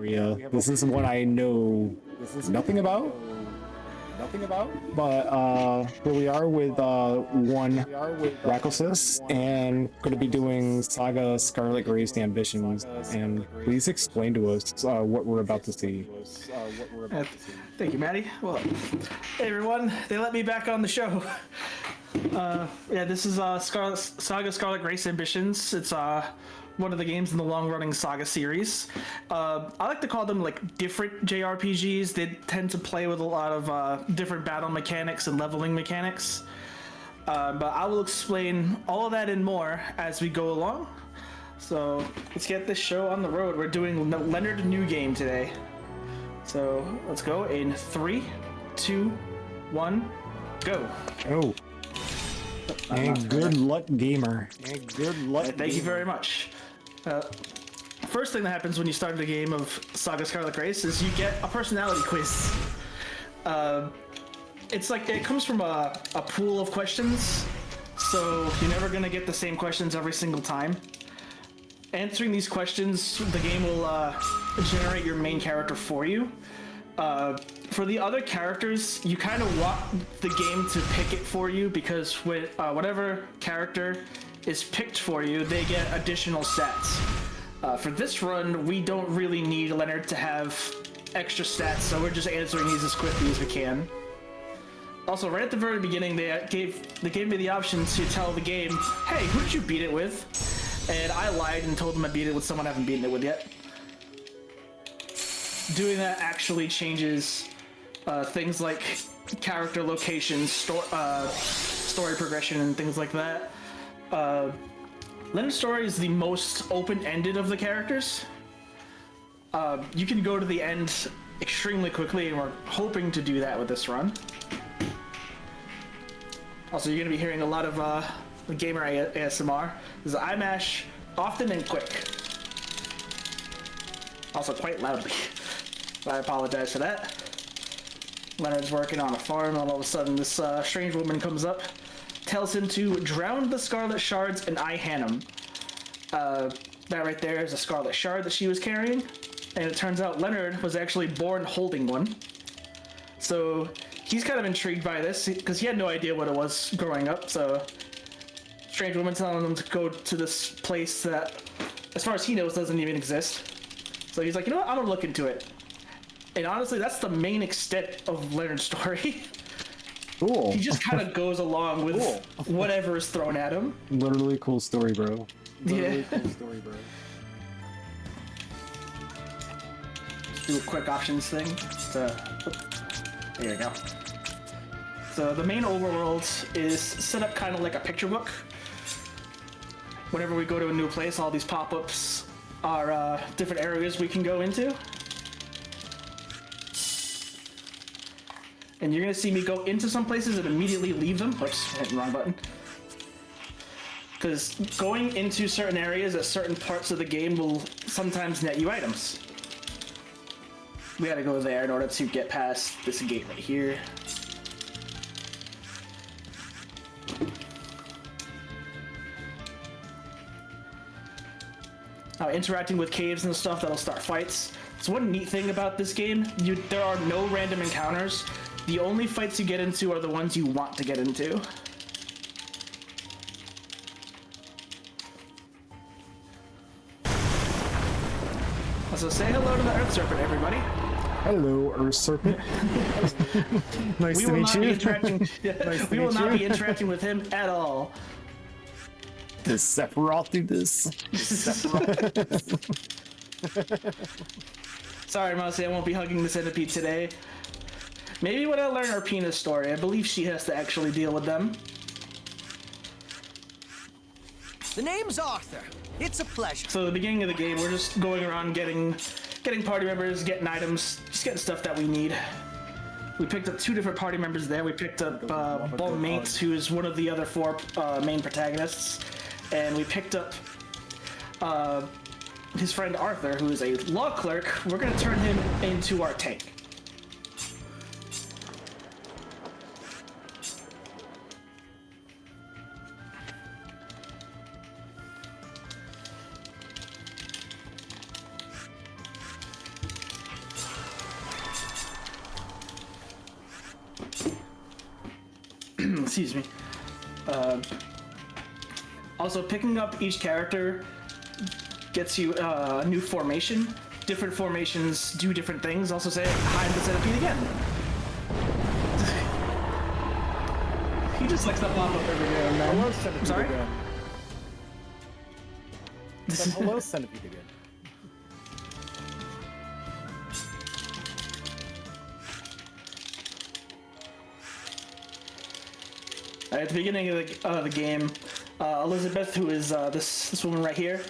area. This is one I know nothing about. But here we are with one Raclesis, and going to be doing SaGa Scarlet Grace Ambitions. And please explain to us what we're about to see. Thank you, Maddie. Well, hey everyone, they let me back on the show. Yeah, this is SaGa Scarlet Grace Ambitions. It's one of the games in the long-running Saga series. I like to call them like different JRPGs. They tend to play with a lot of different battle mechanics and leveling mechanics. But I will explain all of that and more as we go along. So let's get this show on the road. We're doing Leonard NG today. So let's go in 3, 2, 1, go. Oh. And good luck, gamer. Thank you very much. First thing that happens when you start the game of SaGa Scarlet Grace is you get a personality quiz. It's like it comes from a pool of questions, so you're never gonna get the same questions every single time. Answering these questions, the game will generate your main character for you. For the other characters, you kind of want the game to pick it for you, because with whatever character is picked for you, they get additional stats. For this run, we don't really need Leonard to have extra stats, so we're just answering these as quickly as we can. Also, right at the very beginning, they gave me the option to tell the game, hey, who did you beat it with? And I lied and told them I beat it with someone I haven't beaten it with yet. Doing that actually changes things like character locations, story progression, and things like that. Leonard's story is the most open-ended of the characters. You can go to the end extremely quickly, and we're hoping to do that with this run. Also, you're going to be hearing a lot of gamer ASMR. This is I mash often and quick. Also quite loudly. I apologize for that. Leonard's working on a farm, and all of a sudden this strange woman comes up, tells him to drown the scarlet shards and I hand him. That right there is a scarlet shard that she was carrying, and it turns out Leonard was actually born holding one. So he's kind of intrigued by this, because he had no idea what it was growing up, so strange woman telling him to go to this place that, as far as he knows, doesn't even exist. So he's like, you know what, I'm gonna look into it. And honestly, that's the main extent of Leonard's story. Cool. He just kind of goes along with whatever is thrown at him. Literally cool story, bro. Cool story, bro. Let's do a quick options thing. There you go. So the main overworld is set up kind of like a picture book. Whenever we go to a new place, all these pop-ups are different areas we can go into. And you're gonna see me go into some places and immediately leave them. Oops, hit the wrong button. Because going into certain areas at certain parts of the game will sometimes net you items. We gotta go there in order to get past this gate right here. Interacting with caves and stuff, that'll start fights. So one neat thing about this game, there are no random encounters. The only fights you get into are the ones you want to get into. So say hello to the Earth Serpent, everybody. Hello, Earth Serpent. Nice to meet you. We will not be interacting with him at all. Does Sephiroth do this? Sorry, Mousy, I won't be hugging the centipede today. Maybe when I learn Arpina's story, I believe she has to actually deal with them. The name's Arthur. It's a pleasure. So at the beginning of the game, we're just going around getting party members, getting items, just getting stuff that we need. We picked up 2 different party members there. We picked up Bon Mates, who is one of the other 4 main protagonists. And we picked up his friend Arthur, who is a law clerk. We're going to turn him into our tank. Excuse me. Also, picking up each character gets you a new formation. Different formations do different things. Also, say hide the centipede again. He just likes to pop up every now and then. Hello, centipede Sorry? again. Hello, centipede again. At the beginning of the game, Elizabeth, who is this woman right here,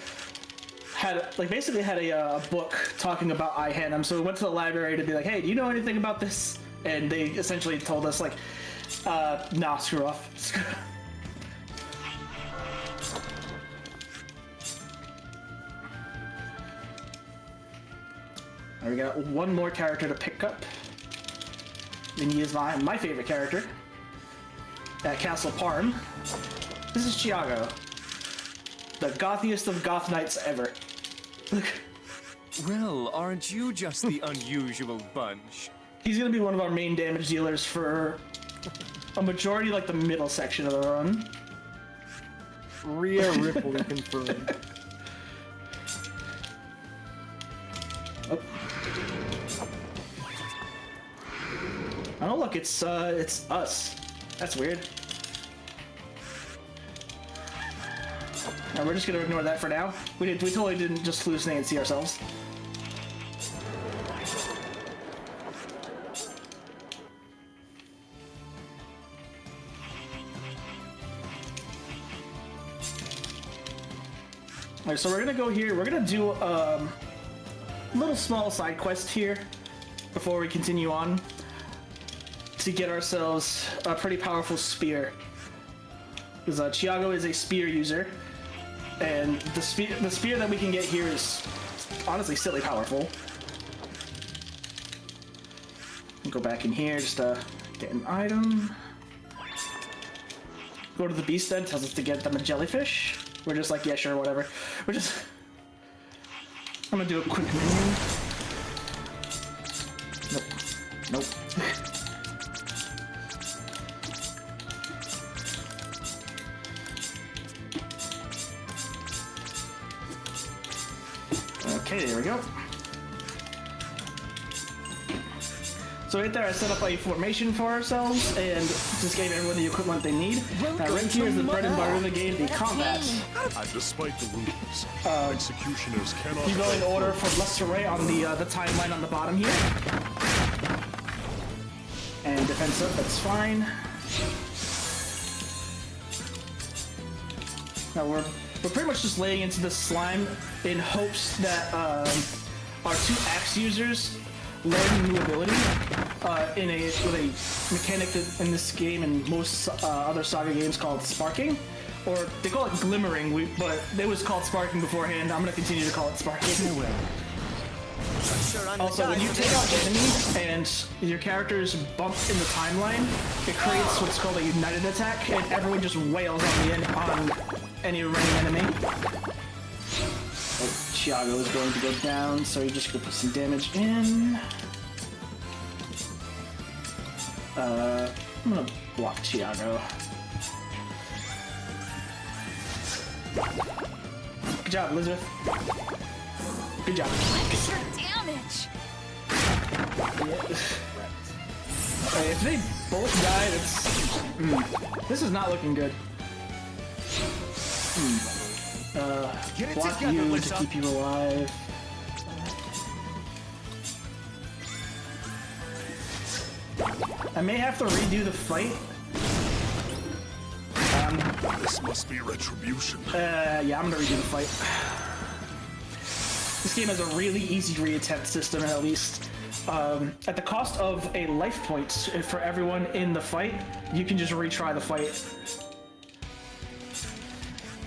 had basically had a book talking about Ihanum. So we went to the library to be like, hey, do you know anything about this? And they essentially told us like, nah, screw off. Alright, we got one more character to pick up. And he is my favorite character. At Castle Parm. This is Chiago. The gothiest of goth knights ever. Look. Well, aren't you just the unusual bunch? He's gonna be one of our main damage dealers for a majority, like the middle section of the run. Rhea Ripley confirmed. Oh. Oh look, it's us. That's weird. We're just gonna ignore that for now. We totally didn't just hallucinate and see ourselves. Alright, so we're gonna go here. We're gonna do a little small side quest here before we continue on to get ourselves a pretty powerful spear. Because Chiago is a spear user, and the spear that we can get here is honestly silly powerful. Go back in here, just get an item. Go to the beast den, tells us to get them a jellyfish. We're just like, yeah, sure, whatever. I'm gonna do a quick menu. Nope. Okay, there we go. So right there, I set up a formation for ourselves and just gave everyone the equipment they need. Now right here is the bread and butter of the game, the combat. And despite the rules, executioners cannot. You go in order from left to right on the timeline on the bottom here. And defense up, that's fine. Now we're pretty much just laying into the slime in hopes that our two axe users learn a new ability with a mechanic that in this game and most other SaGa games called sparking, or they call it glimmering. But it was called sparking beforehand. I'm gonna continue to call it sparking. Also, when you take out enemies and your characters bump in the timeline, it creates what's called a united attack, and everyone just wails on any running enemy. Oh, Chiago is going to go down, so you just go put some damage in. I'm gonna block Chiago. Good job, Elizabeth. Good job. Extra damage. If they both die, that's... This is not looking good. Block you to keep you alive. I may have to redo the fight. This must be retribution. Yeah, I'm gonna redo the fight. This game has a really easy reattempt system, at least. At the cost of a life point for everyone in the fight, you can just retry the fight.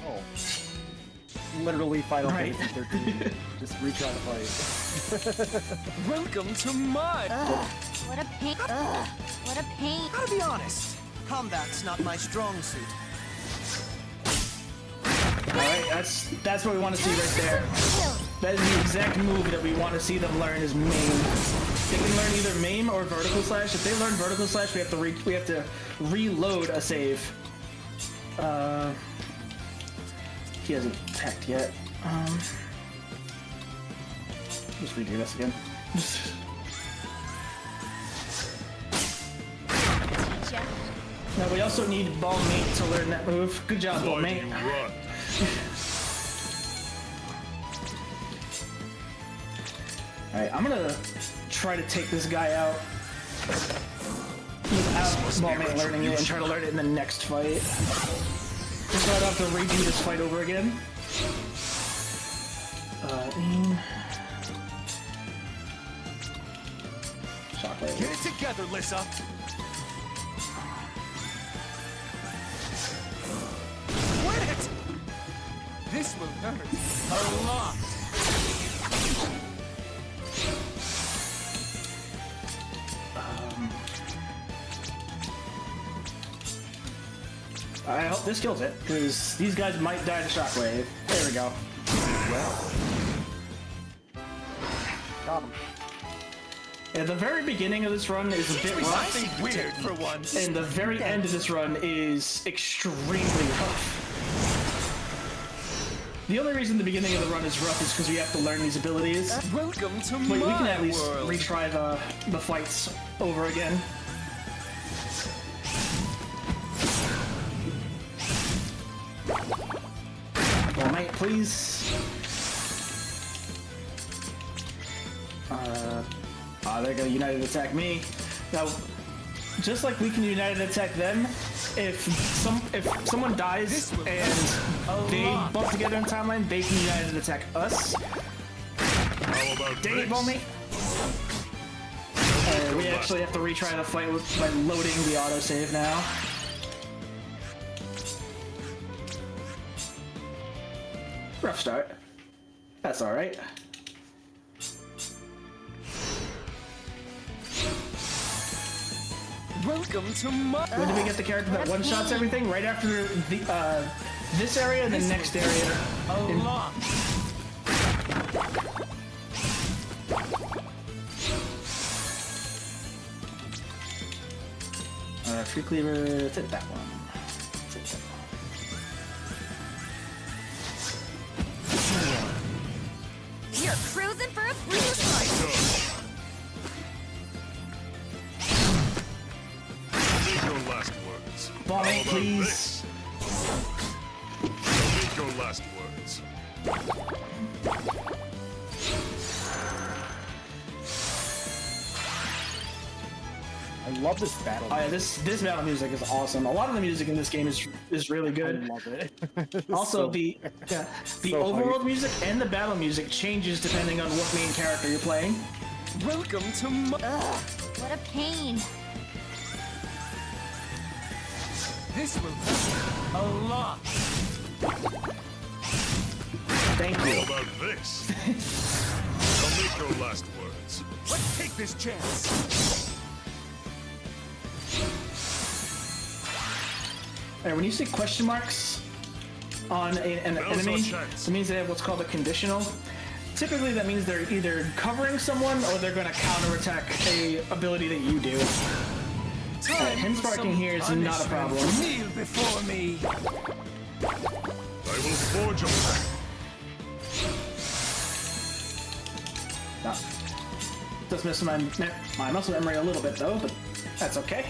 Oh. Literally Final Right. Fantasy 13. Just retry the fight. Welcome to my... What a pain. Ugh, what a pain. Gotta be honest, combat's not my strong suit. Alright, that's what we want to see right there. That is the exact move that we want to see them learn is maim. They can learn either maim or vertical slash. If they learn vertical slash, we have to reload a save. He hasn't attacked yet. Just redo this again. Now we also need Ballmate to learn that move. Good job, Ballmate. Alright, I'm gonna try to take this guy out without Ballmate learning it and try to learn it in the next fight. Just so I don't have to redo this fight over again. Shockwave. Get it together, Lissa. Quit it! This will hurt a lot. I hope this kills it, because these guys might die to Shockwave. There we go. Got him. At the very beginning of this run is a bit rough, Weird for once. and the very end of this run is extremely rough. The only reason the beginning of the run is rough is because we have to learn these abilities. Welcome to But we my can at least world. retry the fights over again. Oh, mate, please. They're gonna United attack me. Now, just like we can United attack them, if someone dies and they bump together in timeline, they can United attack us. How about Dang it, this? Ballmate! We actually have to retry the fight by loading the autosave now. Rough start. That's alright. Welcome to my. When do we get the character that one-shots everything? Right after the this area and the next area. A lot. Free cleaver, let's hit that one. Let's hit that one. You're cruising for a cruise ride. Make your last words. Ballmate, please. Make your last words. I love this battle. Oh yeah, this battle music is awesome. A lot of the music in this game is really I good. love it. It's Also, so- the so overworld hype. music and the battle music changes depending on what main character you're playing. Welcome to my. Ugh, what a pain. This will hurt a lot. Thank How you. about this? Now make your last words. Let's take this chance. Alright, when you see question marks on an Now's enemy, our chance. it means they have what's called a conditional. Typically, that means they're either covering someone or they're going to counterattack a ability that you do. Him sparking here is not a problem. Kneel before me. I will forge a path. No. Does miss my muscle memory a little bit though, but that's okay.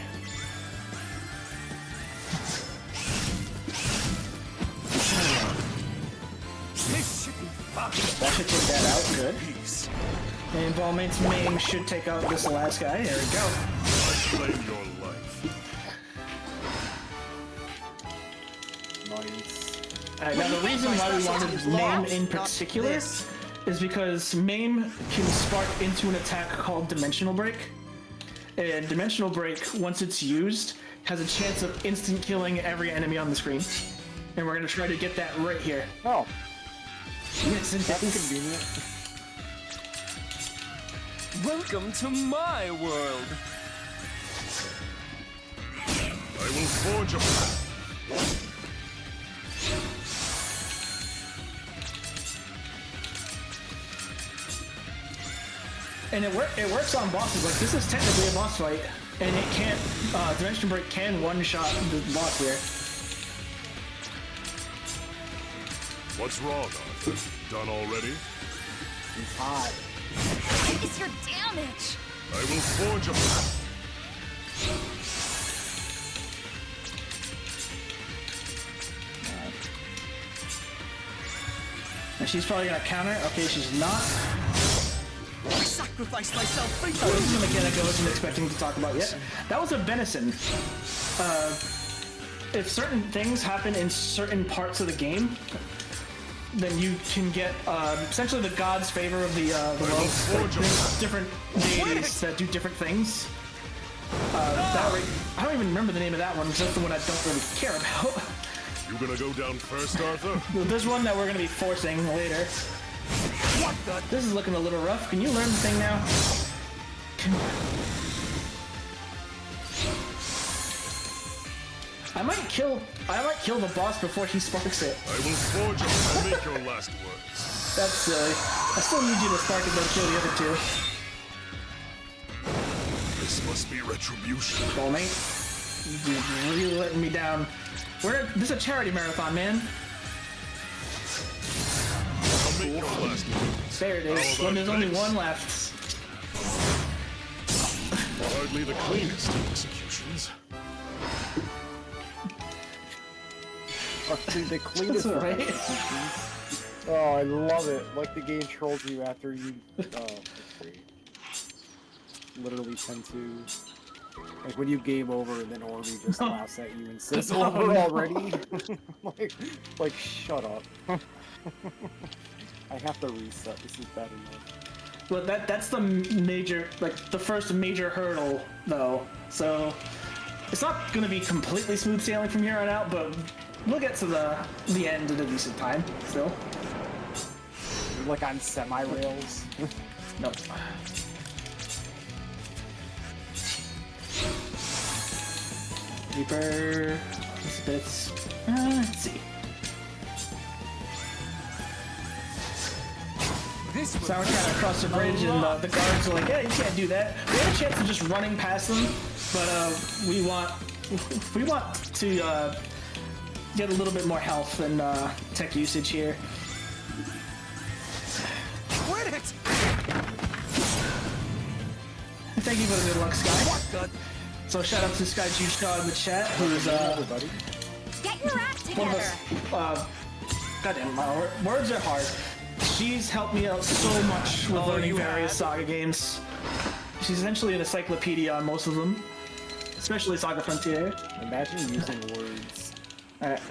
This should be fun. That should take that out. Good. Peace. And Ballmate's main should take out this last guy. There we go. I claim your life. Nice. Alright, now the reason why we wanted Maim in particular is because Maim can spark into an attack called Dimensional Break. And Dimensional Break, once it's used, has a chance of instant killing every enemy on the screen. And we're gonna try to get that right here. Oh, Yes, and that's convenient. Welcome to my world. I will forge a path. And it works on bosses. Like, this is technically a boss fight, and it can't, Dimension Break can one-shot the boss here. What's wrong, Arthur? Done already? He's hot. What is your damage? I will forge a path. And she's probably gonna counter. Okay, she's not. I sacrificed myself for I was gonna get a go. I wasn't expecting to talk about yet. That was a venison. If certain things happen in certain parts of the game, then you can get essentially the god's favor of the world. Like, there's different deities that do different things. I don't even remember the name of that one because that's the one I don't really care about. You gonna go down first, Arthur? There's one that we're gonna be forcing later. What the? This is looking a little rough. Can you learn the thing now? I might kill the boss before he sparks it. I will forge a path and make your last words. That's silly. I still need you to spark it and kill the other two. This must be retribution. Well, mate, you're really letting me down. This is a charity marathon, man. I'll make your last words. There it is. When there's only one left. Hardly the cleanest of executions. The cleanest That's right. Oh, I love it. Like the game trolls you after you. That's great. Literally tend to. Like when you game over and then Orby just laughs at you and says over already. like shut up. I have to reset. This is bad enough. Well, that's the major, like the first major hurdle, though. So it's not gonna be completely smooth sailing from here on out, but we'll get to the end in a decent time. Still. You're like on semi rails. Nope. Reaper. These bits. Let's see. So we're trying to cross the bridge, and the guards are like, "Yeah, you can't do that." We have a chance of just running past them, but we want to get a little bit more health and tech usage here. Quit it! Thank you for the good luck, Sky. What the? So shout out to Sky Juice in the chat, who's Everybody. Get your act one of together. us. Goddamn, my words are hard. She's helped me out so much with learning various Saga games. She's essentially an encyclopedia on most of them, especially Saga Frontier. Imagine using words. Alright.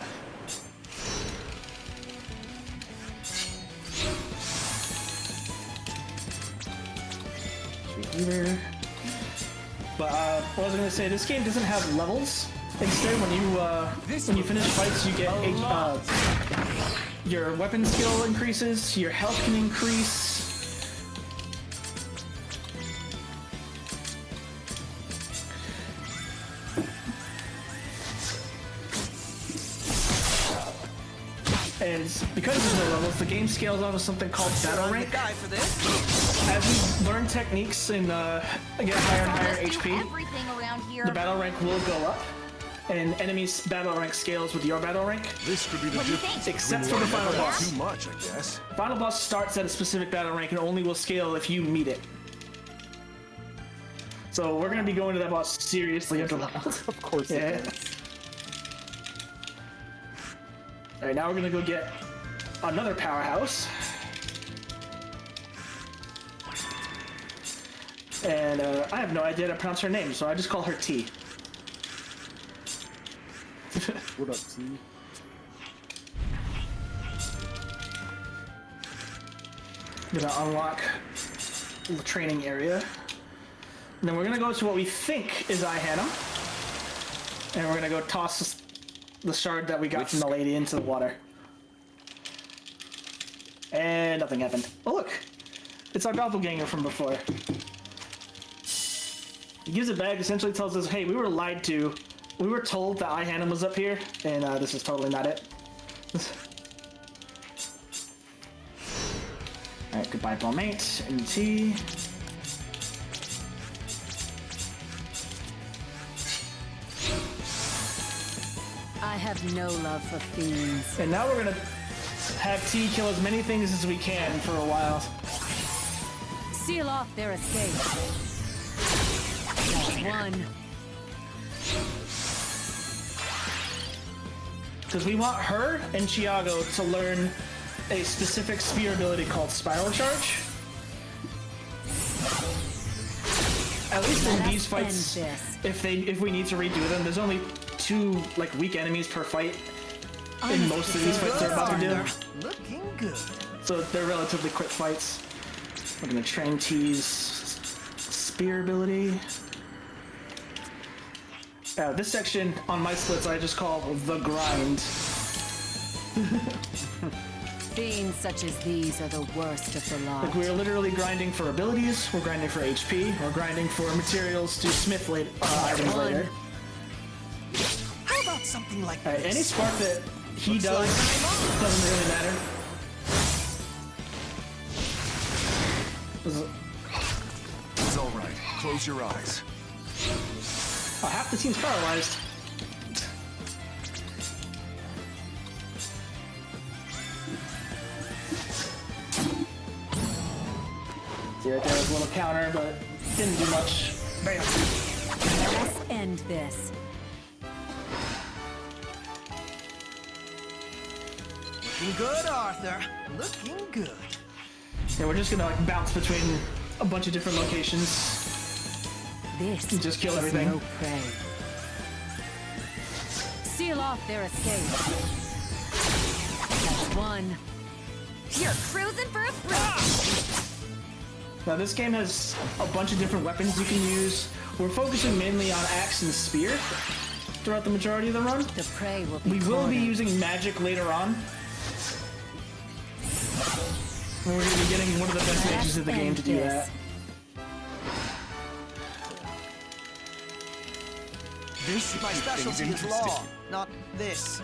Either. But what I was gonna say, this game doesn't have levels. Instead, when you finish fights, you get your weapon skill increases, your health can increase. And because there's no levels, the game scales off of something called battle rank. Guy for this? As we learn techniques and get higher and higher Let's do HP, everything around here. the battle rank will go up, and enemies' battle rank scales with your battle rank, This could be the What do you difference. think? except for the final boss. Too much, I guess. Final boss starts at a specific battle rank and only will scale if you meet it. So we're gonna be going to that boss seriously after level. Of course Yeah. it is. Alright, now we're gonna go get another powerhouse. And I have no idea how to pronounce her name, so I just call her T. What up, T? Gonna unlock the training area. And then we're gonna go to what we think is Ihanam. And we're gonna go toss the shard that we got from the lady into the water. And nothing happened. Oh look! It's our doppelganger from before. He gives it back, essentially tells us, hey, we were lied to. We were told that Ihanam was up here, and this is totally not it. Alright, goodbye, Balmate, NT. have no love for fiends. And now we're gonna have T kill as many things as we can for a while. Seal off their escape. That's one. Because we want her and Chiago to learn a specific spear ability called Spiral Charge. At least in these fights, if we need to redo them, there's only 2 like weak enemies per fight in most of these fights they're about to do. Looking good. So they're relatively quick fights. We're gonna train T's spear ability. This section on my splits I just call the grind. Fiends such as these are the worst of the lot. Like we're literally grinding for abilities, we're grinding for HP, we're grinding for materials to smith items later. How about something like Any this? spark that he does doesn't really matter. It's all right. Close your eyes. Oh, half the team's paralyzed. See right there was a little counter, but didn't do much. Bam. Let's end this. Looking good, Arthur. Looking good. Yeah, we're just gonna like bounce between a bunch of different locations. This Just kill is everything. no prey. Seal off their escape. That's one. You're cruising for a thrill. Now this game has a bunch of different weapons you can use. We're focusing mainly on axe and spear throughout the majority of the run. The prey will be We will be cornered. using magic later on. And we're going to be getting one of the best mages of the game to do that. This my specialty is law, not this.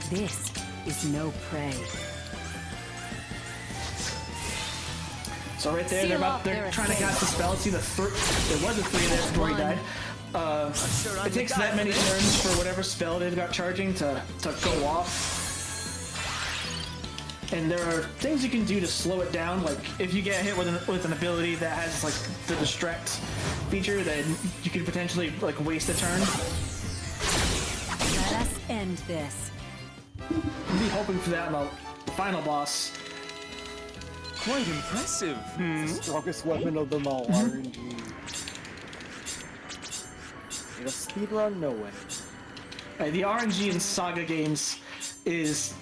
This is no prey. So right there, Seal off they're their trying to escape. cast the spell. See there was a 3 there before he died. It takes that many turns for whatever spell they've got charging to go off. And there are things you can do to slow it down. Like if you get hit with an ability that has like the distract feature, then you could potentially like waste a turn. Let us end this. I'll be hoping for that in the final boss. Quite impressive. Strongest weapon of them all, RNG. In a speedrun, no way. The RNG in SaGa games is,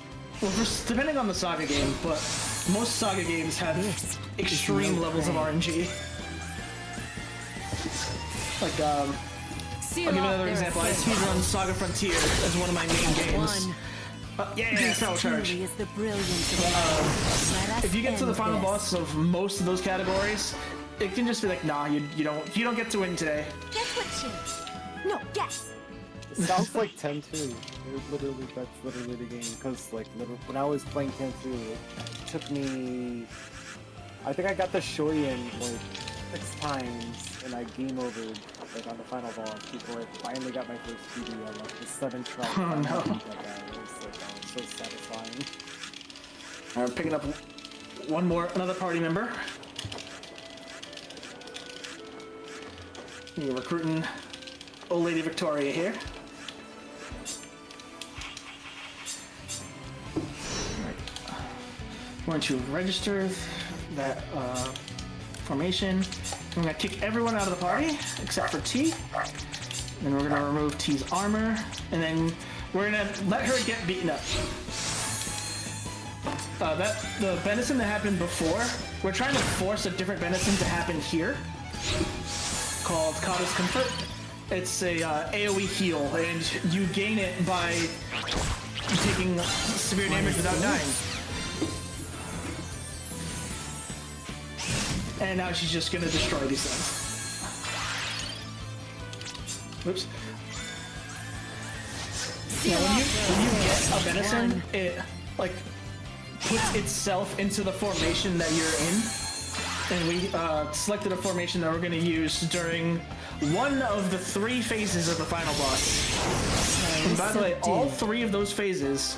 well, depending on the SaGa game, but most SaGa games have extreme levels of RNG. Like, I'll Seal give you off another their example. I escape. speedrun SaGa Frontier as one of my main games. One. Yeah, Spiral Charge. Truly is the brilliance of Let us If you get to the end final this. boss of most of those categories, it can just be like, nah, you don't get to win today. Guess what changed? No, guess. Sounds like 10-2. That's literally the game. Because like when I was playing 10-2, it took me. I think I got the Shoyin like 6 times, and I game overed like on the final boss before I finally got my first TD on like the 7th try. Oh, no. It was like, so satisfying. Alright, we're picking up another party member. You're recruiting old lady Victoria here. We're going to register that formation. We're going to kick everyone out of the party except for T. Then we're going to remove T's armor, and then we're going to let her get beaten up. The Benison that happened before, we're trying to force a different Benison to happen here, called Kata's Comfort. It's a AoE heal, and you gain it by taking severe damage without dying. And now she's just gonna destroy these things. Oops. Now, when you get a Benison, it like puts itself into the formation that you're in. and we selected a formation that we're going to use during one of the 3 phases of the final boss. And by the way, all 3 of those phases,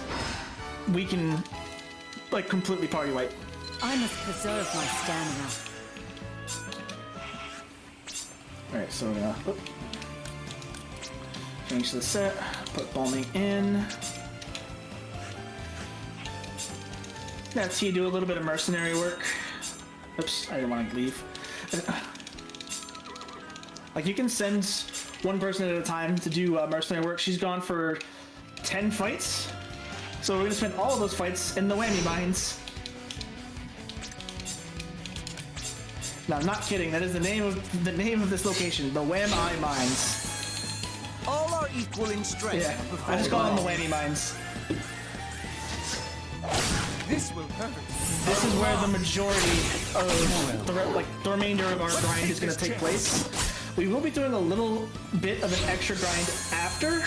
we can, like, completely party wipe. I must preserve my stamina. Alright, so change the set, put bombing in. Now T do a little bit of mercenary work. Oops, I didn't want to leave. Like, you can send one person at a time to do mercenary work. She's gone for 10 fights. So we're gonna spend all of those fights in the whammy mines. No, I'm not kidding. That is the name of this location, the Wham-I Mines. All are equal in strength. Yeah, I just call them the Whammy Mines. This will hurt. This is where the majority of the remainder of our grind is going to take place. We will be doing a little bit of an extra grind after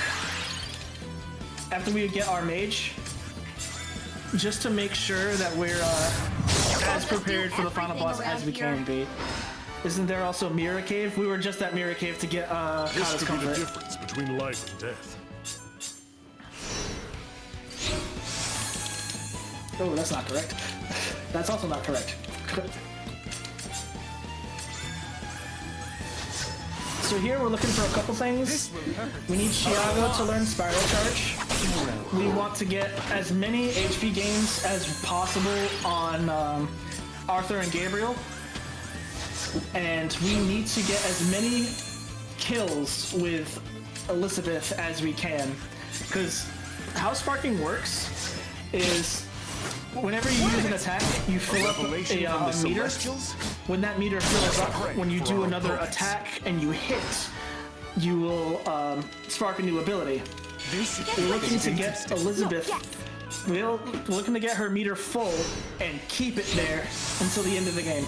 we get our mage, just to make sure that we're as prepared for the final boss as we can be. Isn't there also Mirror Cave? We were just at Mirror Cave to get This Kata's could be the comfort. difference between life and death. Oh, that's not correct. That's also not correct. So here we're looking for a couple things. We need SaGa to learn Spiral Charge. We want to get as many HP gains as possible on Arthur and Gabriel. And we need to get as many kills with Elizabeth as we can. Because how sparking works is whenever you use an attack, you fill up a meter. When that meter fills up, when you do another attack and you hit, you will spark a new ability. We're looking to get Elizabeth. We're looking to get her meter full and keep it there until the end of the game.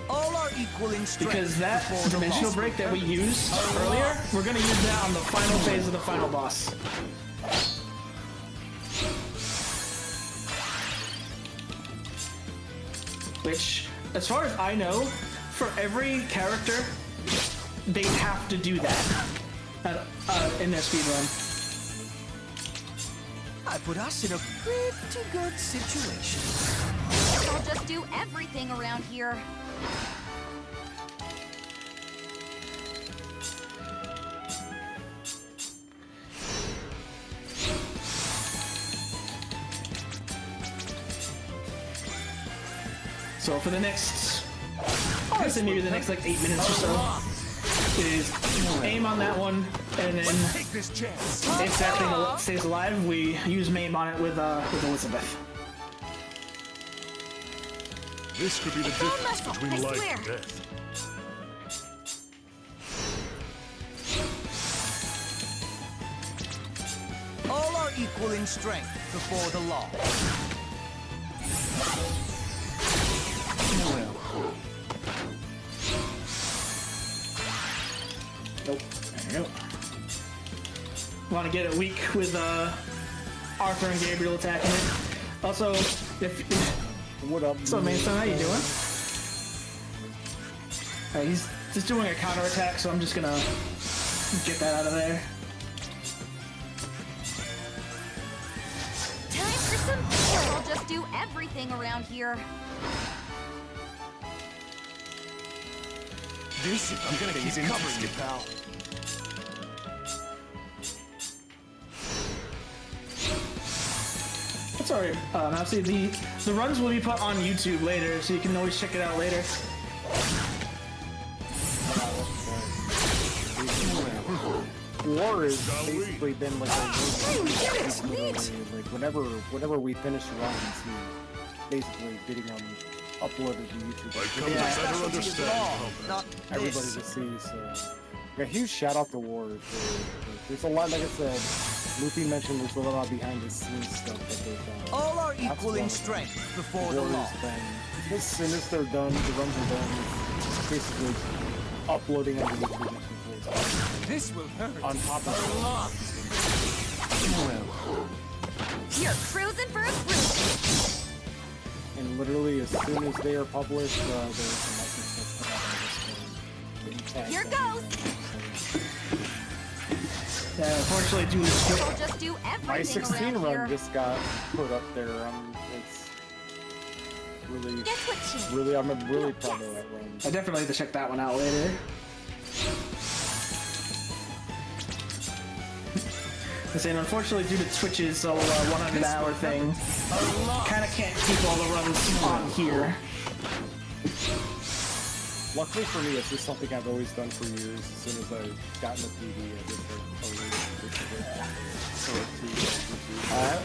All are equal in strength. Because that dimensional break that we used earlier, we're going to use that on the final phase of the final boss. Which, as far as I know, for every character, they have to do that in their speedrun. I put us in a pretty good situation. I'll just do everything around here. So for the next, I would say maybe the next like 8 minutes or so, is aim on that one, and then if that thing stays alive, we use maim on it with Elizabeth. This could be the difference between life and death. All are equal in strength before the law. Nope. There you go. Want to get it weak with Arthur and Gabriel attacking it. Also, if What up? what's up, Mason? How you doing? Alright, he's just doing a counterattack, so I'm just gonna get that out of there. Time for some. I'll just do everything around here. I'm gonna keep covering you, pal. That's alright. Obviously, the runs will be put on YouTube later, so you can always check it out later. War has basically been like like whenever we finish runs, he's basically getting them uploaded to YouTube. I've come to better understand Not Everybody this. to see. So, yeah, huge shout out to War. There's a lot, like I said, Luffy mentioned there's a lot of behind the scenes stuff that they've done. All are equal in strength before the law. As soon as they're done, the runs are done, it's basically uploading on the YouTube. This will hurt. On top of You're cruising for a cruise. it. And literally, as soon as they are published, there's some license put out on Discord. Here goes. Yeah, unfortunately, due to I'll just do My everything 16 around run here. just got put up there. It's really, Guess what changed? I'm really proud of that run. I definitely have to check that one out later. I'm saying, unfortunately, due to Twitch's 100-hour thing, kind of can't keep all the runs on here. Luckily for me, it's just something I've always done for years. As soon as I've gotten a TV, I just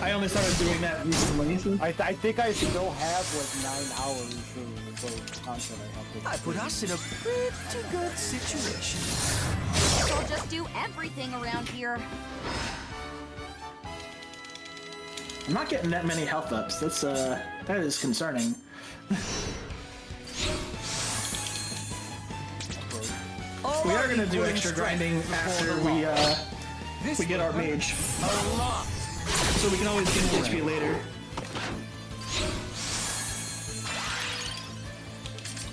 I only started doing that recently. I think I still have like 9 hours of content I have to. I put us in a pretty good situation. I'll just do everything around here. I'm not getting that many health ups. That is concerning. We are gonna do extra grinding after we get our mage, so we can always get an HP later.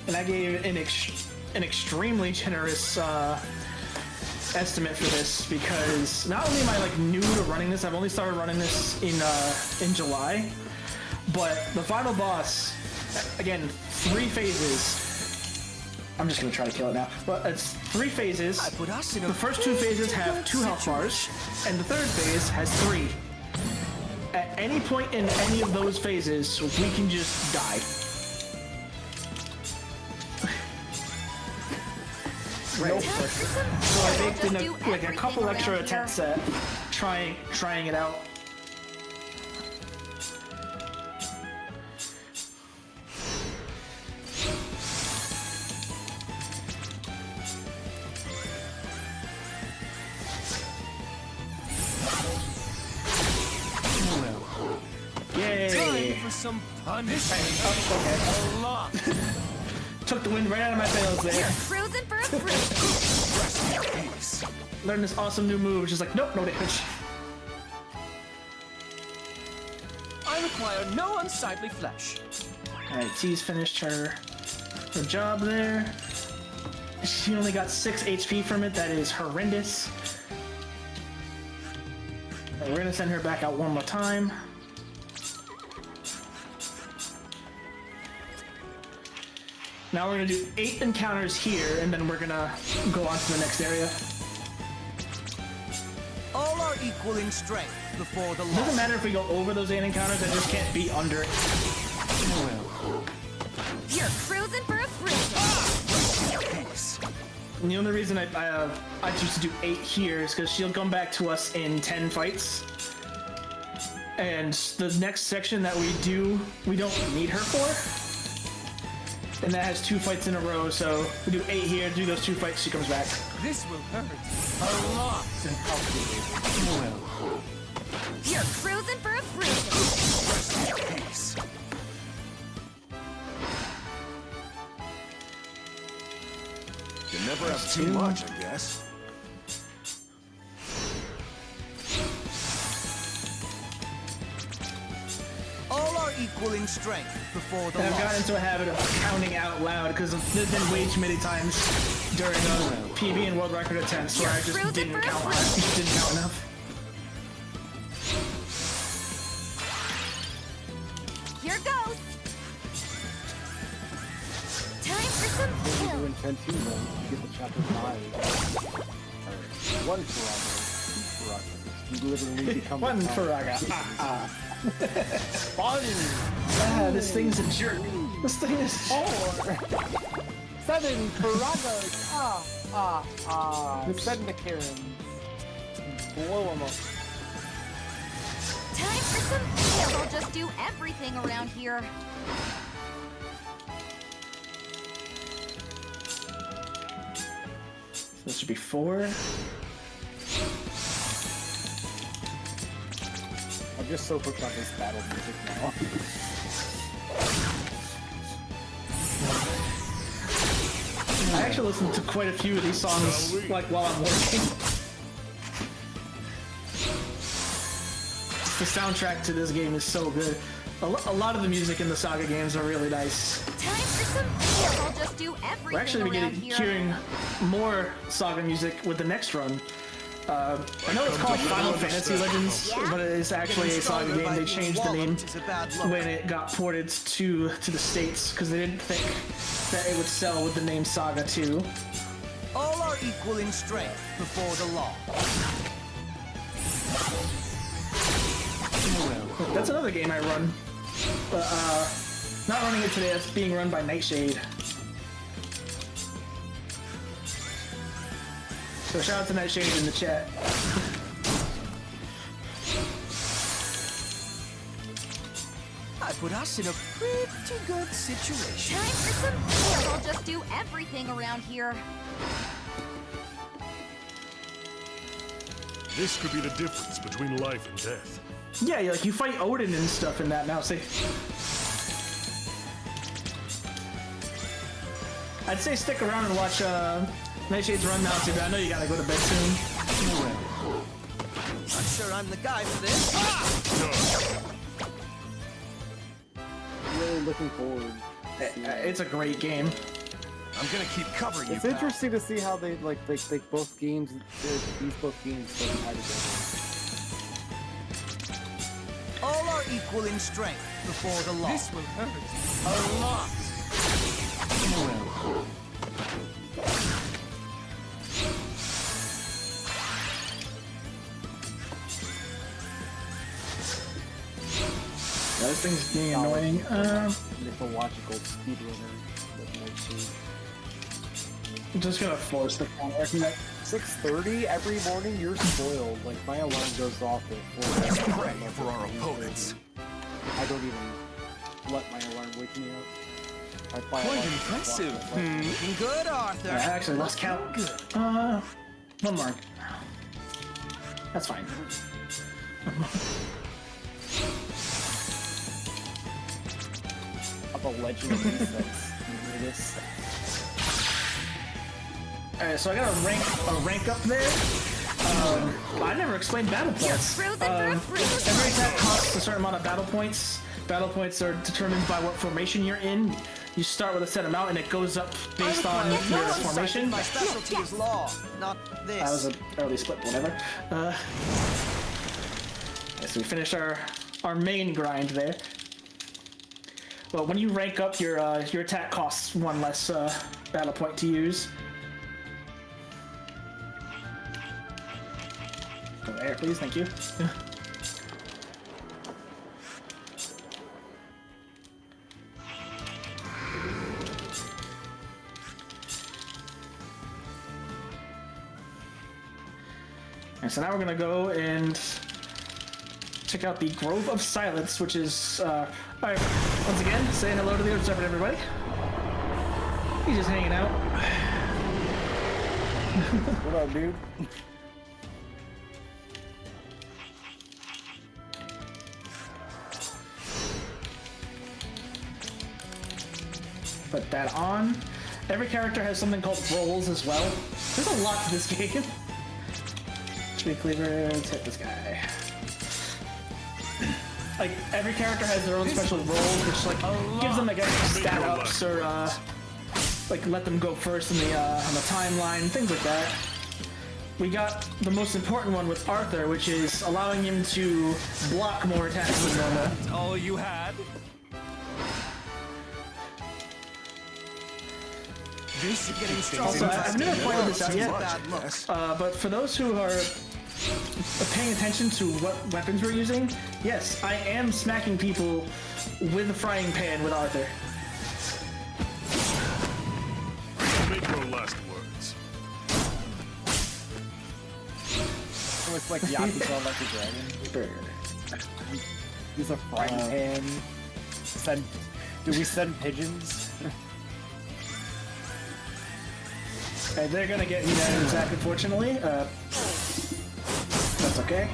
And I gave an extremely generous estimate for this because not only am I like new to running this, I've only started running this in July, but the final boss, again, 3 phases. I'm just gonna try to kill it now. But it's 3 phases. I put us in a The first 2 phases have 2 health bars, and the 3rd phase has 3. At any point in any of those phases, we can just die. Right. So I baked in a couple extra attempts at trying it out. Yay! for some punishment. Okay. A lot. Took the wind right out of my sails there. Cruising for a cruise. Learned this awesome new move, just like, nope, no damage. I require no unsightly flesh. Alright, T's finished her job there. She only got 6 HP from it, that is horrendous. And we're gonna send her back out one more time. Now we're gonna do 8 encounters here, and then we're gonna go on to the next area. All are equal in strength before the It law. doesn't matter if we go over those 8 encounters, I just can't be under it. You're cruising for a cruise. And the only reason I choose to do 8 here is because she'll come back to us in 10 fights. And the next section that we do, we don't need her for. And that has 2 fights in a row, so we do 8 here, do those 2 fights, she comes back. This will hurt a lot. You're cruising for a cruise. You never have too much, I guess. All are equal in strength before the And I've law. gotten into a habit of counting out loud because there's been way too many times during PB and world record attempts where I just didn't count enough. Here goes. Time for some We're kill. doing 10 2 then to get the chapter 5. Alright. 1 Faraga. 2 Faraga. You literally become One the Faraga. Fun! This thing's a jerk. This thing is 4! 7 Faragas! Send the Karens. Blow them up. Time for some kill. I'll just do everything around here. This should be 4. I'm just so hooked on this battle music now. I actually listen to quite a few of these songs like while I'm working. The soundtrack to this game is so good. A lot of the music in the SaGa games are really nice. Time for some fun. I'll just do We're everything actually around beginning here. hearing more SaGa music with the next run. I know it's called Final Fantasy Legends, but it is actually a SaGa game. They changed the name when it got ported to the States because they didn't think that it would sell with the name SaGa 2. All are equal in strength before the law. That's another game I run. But, not running it today, it's being run by Nightshade. So shout out to Nightshade in the chat. I put us in a pretty good situation. Time for some fun. I'll just do everything around here. This could be the difference between life and death. Yeah, like you fight Odin and stuff in that now. See, I'd say stick around and watch Nightshade's run now too. But I know you gotta go to bed soon. Not sure I'm the guy for this. Really looking forward. It's a great game. I'm gonna keep covering It's you. interesting to see how they like both games. These both games like tie together. All are equal in strength before the law. This will hurt a lot. This thing's being annoying. Mythological speedrunner that might see. I'm just gonna force the counter. 6:30 every morning. You're spoiled. Like my alarm goes off at 4. Pray for our opponents. I don't even let my alarm wake me up. I buy Quite alarm impressive. clock. Looking good, Arthur. Actually, let's count. One more. That's fine. Of a legend of resets. You hear this? Alright, so I got a rank up there. I never explained battle points. Frozen for a freeze. Every attack costs a certain amount of battle points. Battle points are determined by what formation you're in. You start with a set amount and it goes up based on your formation. My specialty is law, not this. That was an early split, whatever. So we finished our main grind there. Well, when you rank up, your attack costs one less battle point to use. Go there, please. Thank you. And so now we're gonna go and check out the Grove of Silence, which is, alright, once again, say hello to the observer, everybody. He's just hanging out. What up, dude? Put that on. Every character has something called roles as well. There's a lot to this game. Tree cleaver, let's hit this guy. Like, every character has their own special roles, which, like, gives them, like, extra stat ups or, like, let them go first in the, on the timeline, things like that. We got the most important one with Arthur, which is allowing him to block more attacks than normal. All you had? This is getting strong. Also, I've never pointed this out yet, Bad looks. but for those who are paying attention to what weapons we're using, yes, I am smacking people with a frying pan with Arthur. Make your last words. So it's like Yakuza like the dragon. Use a frying pan. Do we send pigeons? Okay, they're gonna get me that attack, unfortunately. That's okay.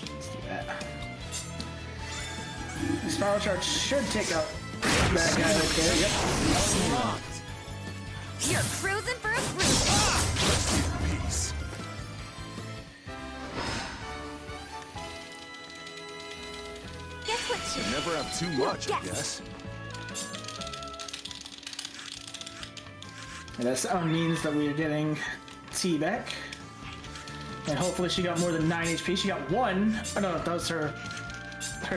Let's do that. The spiral charge should take out Bad guy right there. Yep. You're cruising for a cruise. Peace. Guess what? You never have too much, I Yes. guess. And that means that we are getting T back. And hopefully she got more than 9 HP. She got 1. Oh no, that was her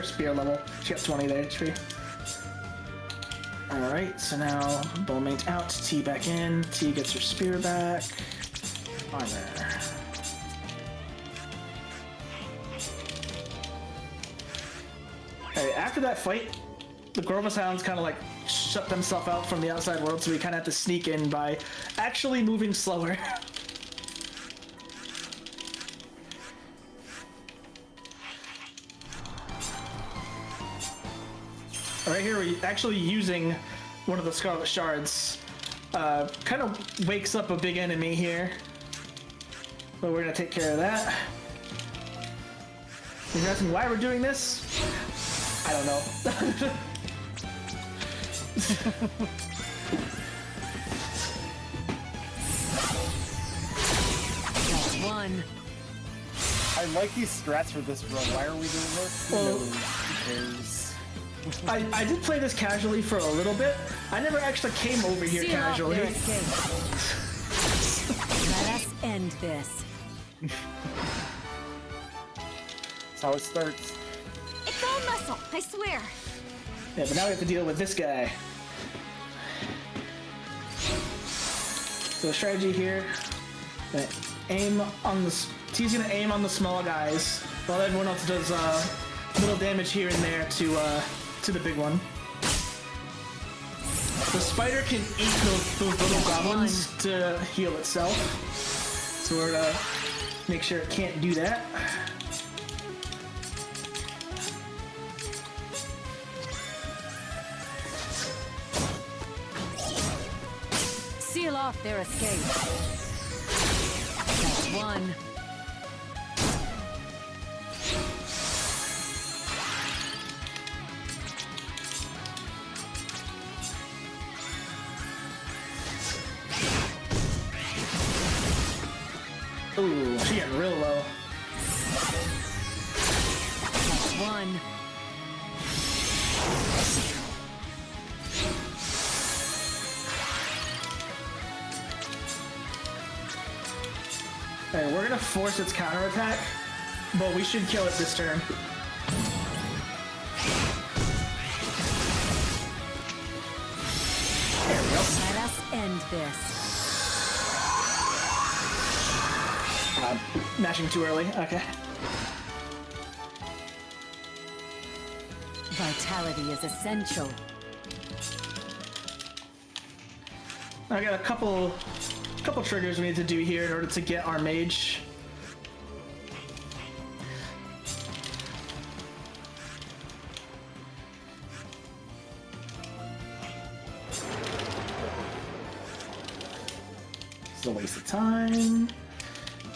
spear level. She got 20 HP. Alright, so now Bowmate out, T back in. T gets her spear back. Armor. Alright, after that fight, the Grovis Hounds kind of like shut themselves out from the outside world, so we kind of have to sneak in by actually moving slower. Right here, we're actually using one of the Scarlet Shards. Kind of wakes up a big enemy here. But we're gonna take care of that. You're asking why we're doing this? I don't know. That's one. I like these strats for this run. Why are we doing this? Who Well- knows? Because I did play this casually for a little bit. I never actually came over here Seal off casually. their escape. Let us end this. that's how it starts. It's all muscle, I swear. Yeah, but now we have to deal with this guy. So the strategy here, aim on the. T's gonna aim on the small guys, while everyone else does little damage here and there to the big one. The spider can eat those little goblins to heal itself, so we're gonna make sure it can't do that. Seal off their escape. That's one. Ooh, she getting real low. That's one. Alright, we're gonna force its counterattack, but we should kill it this turn. There we go. Let us end this. Mashing too early. Okay. Vitality is essential. I got a couple triggers we need to do here in order to get our mage. It's a waste of time.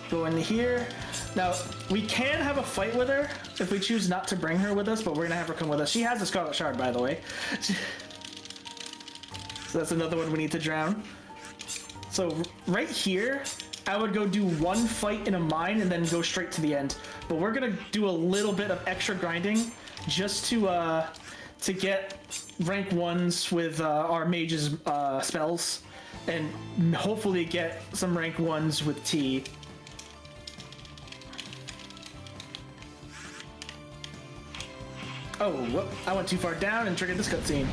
Go into here. Now, we can have a fight with her if we choose not to bring her with us, but we're gonna have her come with us. She has a Scarlet Shard, by the way. So that's another one we need to drown. So right here, I would go do one fight in a mine and then go straight to the end. But we're gonna do a little bit of extra grinding just to get rank 1s with our mage's spells, and hopefully get some rank 1s with T. Oh, whoop, I went too far down and triggered this cutscene.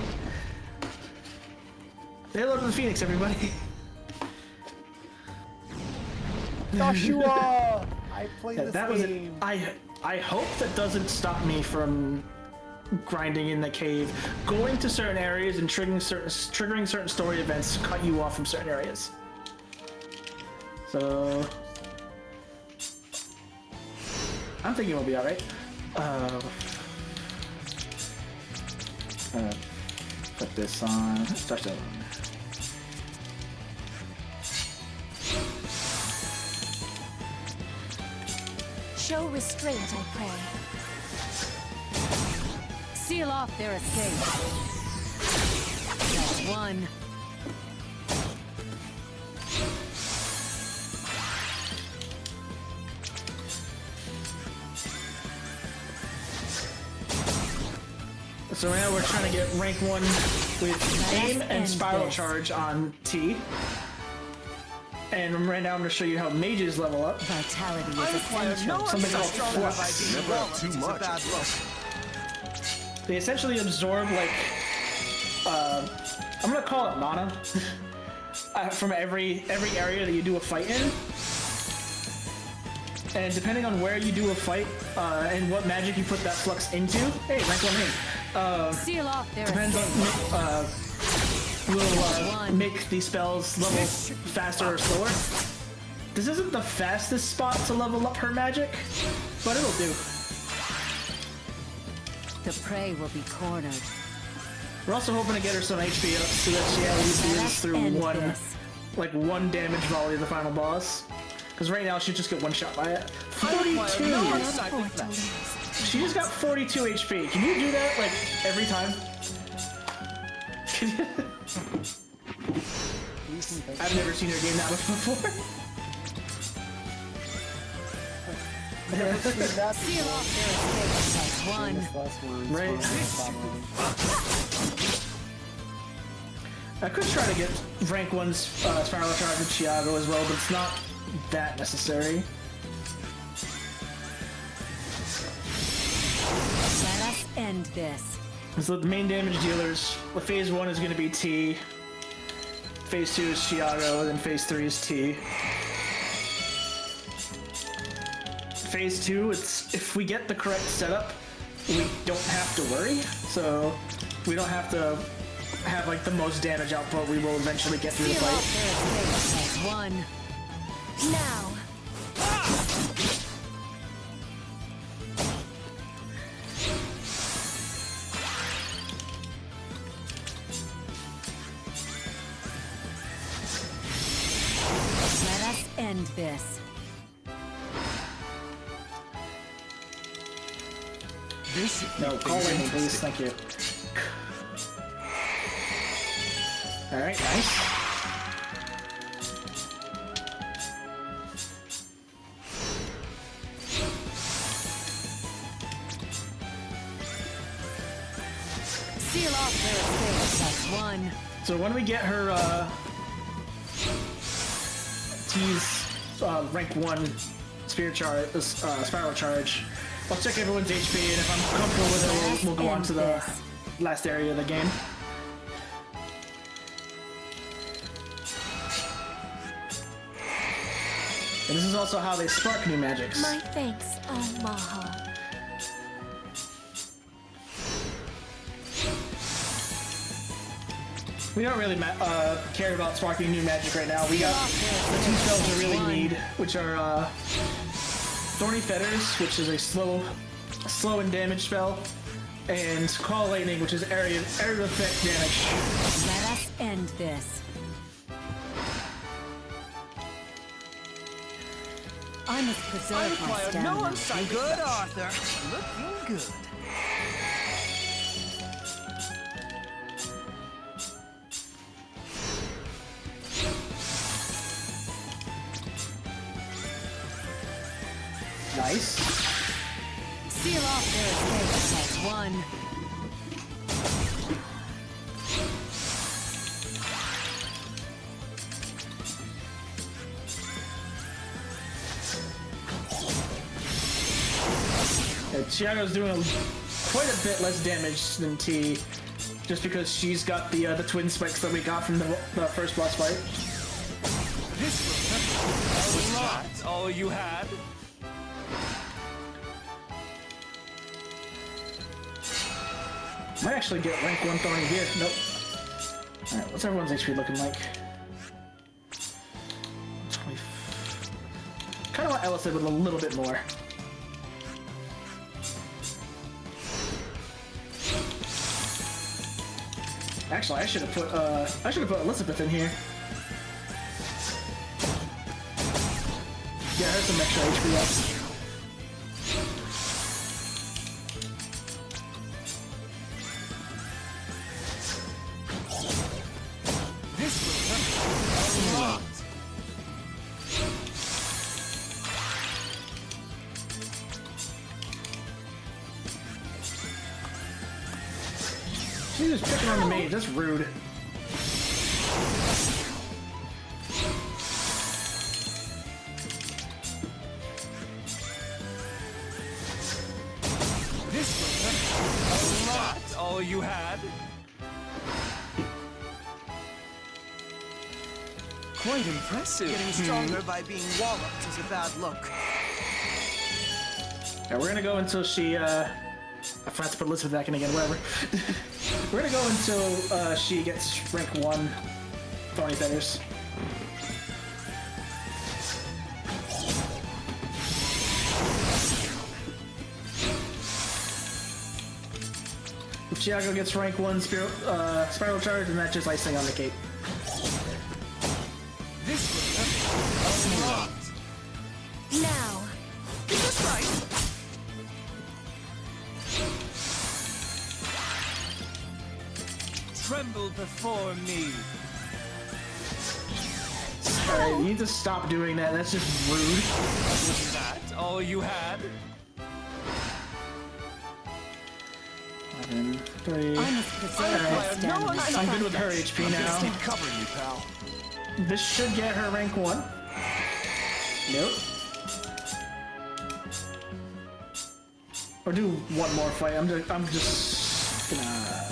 Say hello to the Phoenix, everybody. Joshua! I played Yeah, this that was it. game. I hope that doesn't stop me from grinding in the cave. Going to certain areas and triggering certain story events cut you off from certain areas. So I'm thinking we'll be alright. Put this on. Touch that one. Show restraint, I pray. Seal off their escape. one. So right now we're trying to get rank 1 with aim and spiral charge on T. And right now I'm going to show you how mages level up. Vitality is essential. Something called flux. Never have too much. They essentially absorb like, I'm going to call it mana, from every area that you do a fight in. And depending on where you do a fight, and what magic you put that flux into, hey, rank 1 aim. Seal off their Depends on, will make these spells level faster or slower. This isn't the fastest spot to level up her magic, but it'll do. The prey will be cornered. We're also hoping to get her some HP up so that she at least lives through one damage volley of the final boss. Because right now she just get one shot by it. 42! She just got 42 HP. Can you do that, like, every time? I've never seen her game that much before. Seal off their escape. One. Right. I could try to get rank 1's Spiral Charge with Chiago as well, but it's not that necessary. Let us end this. So the main damage dealers, phase 1 is going to be T, phase 2 is Chiago, and then phase 3 is T. Phase 2, it's if we get the correct setup, we don't have to worry. So we don't have to have like the most damage output. We will eventually get through the Seal fight. off their escape. One. Now. Let us end this. No, call in, please. Thank you. All right, nice. Seal off their escape. That's one. So when we get her T's rank 1 spiral charge, I'll check everyone's HP, and if I'm comfortable with it, we'll go on to the last area of the game. And this is also how they spark new magics. My thanks, Omaha. We don't really care about sparking new magic right now. We got the 2 spells we really need, which are Thorny Fetters, which is a slow and damage spell, and Call Lightning, which is area effect damage. Let us end this. I must preserve my stamina. Good, Arthur. Looking good. Nice. Seal off their escape. That's one. Chiago's doing quite a bit less damage than T, just because she's got the twin spikes that we got from the first boss fight. Was that all you had? Might actually get rank 1 Thorny here. Nope. Alright, what's everyone's HP looking like? 20. Kind of want Ellis with a little bit more. Actually, I should have put Elizabeth in here. Yeah, there's some extra HP up. just picking on the mage. That's rude. This was a lot, all you had. Quite impressive. Getting stronger by being walloped is a bad look. Yeah, we're gonna go until she, I forgot to put Elizabeth back in again, whatever. We're gonna go until, she gets rank 1 Thorny Feathers. If Chiago gets rank 1 Spiral Charge, then that's just icing on the cake. This was a lot. Now, Is this right? Tremble before me. Alright, you need to stop doing that. That's just rude. Was that all you had? 11, 3. I must preserve my stamina. I'm good with her HP now. Keep covering you, pal. This should get her rank 1. Nope. Or do one more fight. I'm just gonna.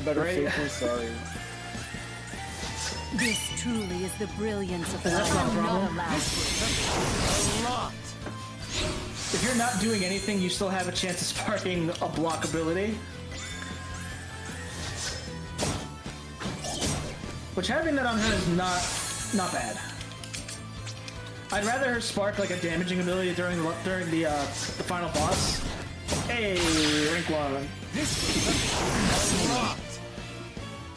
Better Right. safe than sorry. This truly is the brilliance of That's not a life. problem. Not allowed. A lot. If you're not doing anything, you still have a chance of sparking a block ability. Which having that on her is not bad. I'd rather her spark like a damaging ability during the final boss. Hey, rank 1. This was a lot.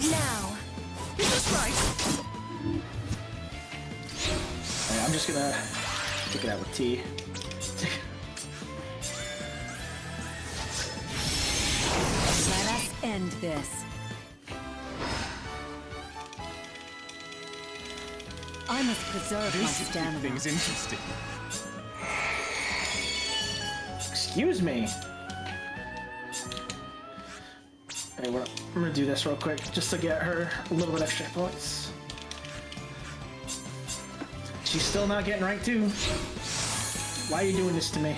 Now, Is this right? Alright, I'm just gonna take it out with T. let us end this. I must preserve my This should keep stamina. things interesting. Excuse me. Hey, I'm gonna do this real quick just to get her a little bit extra points. She's still not getting rank 2. Why are you doing this to me?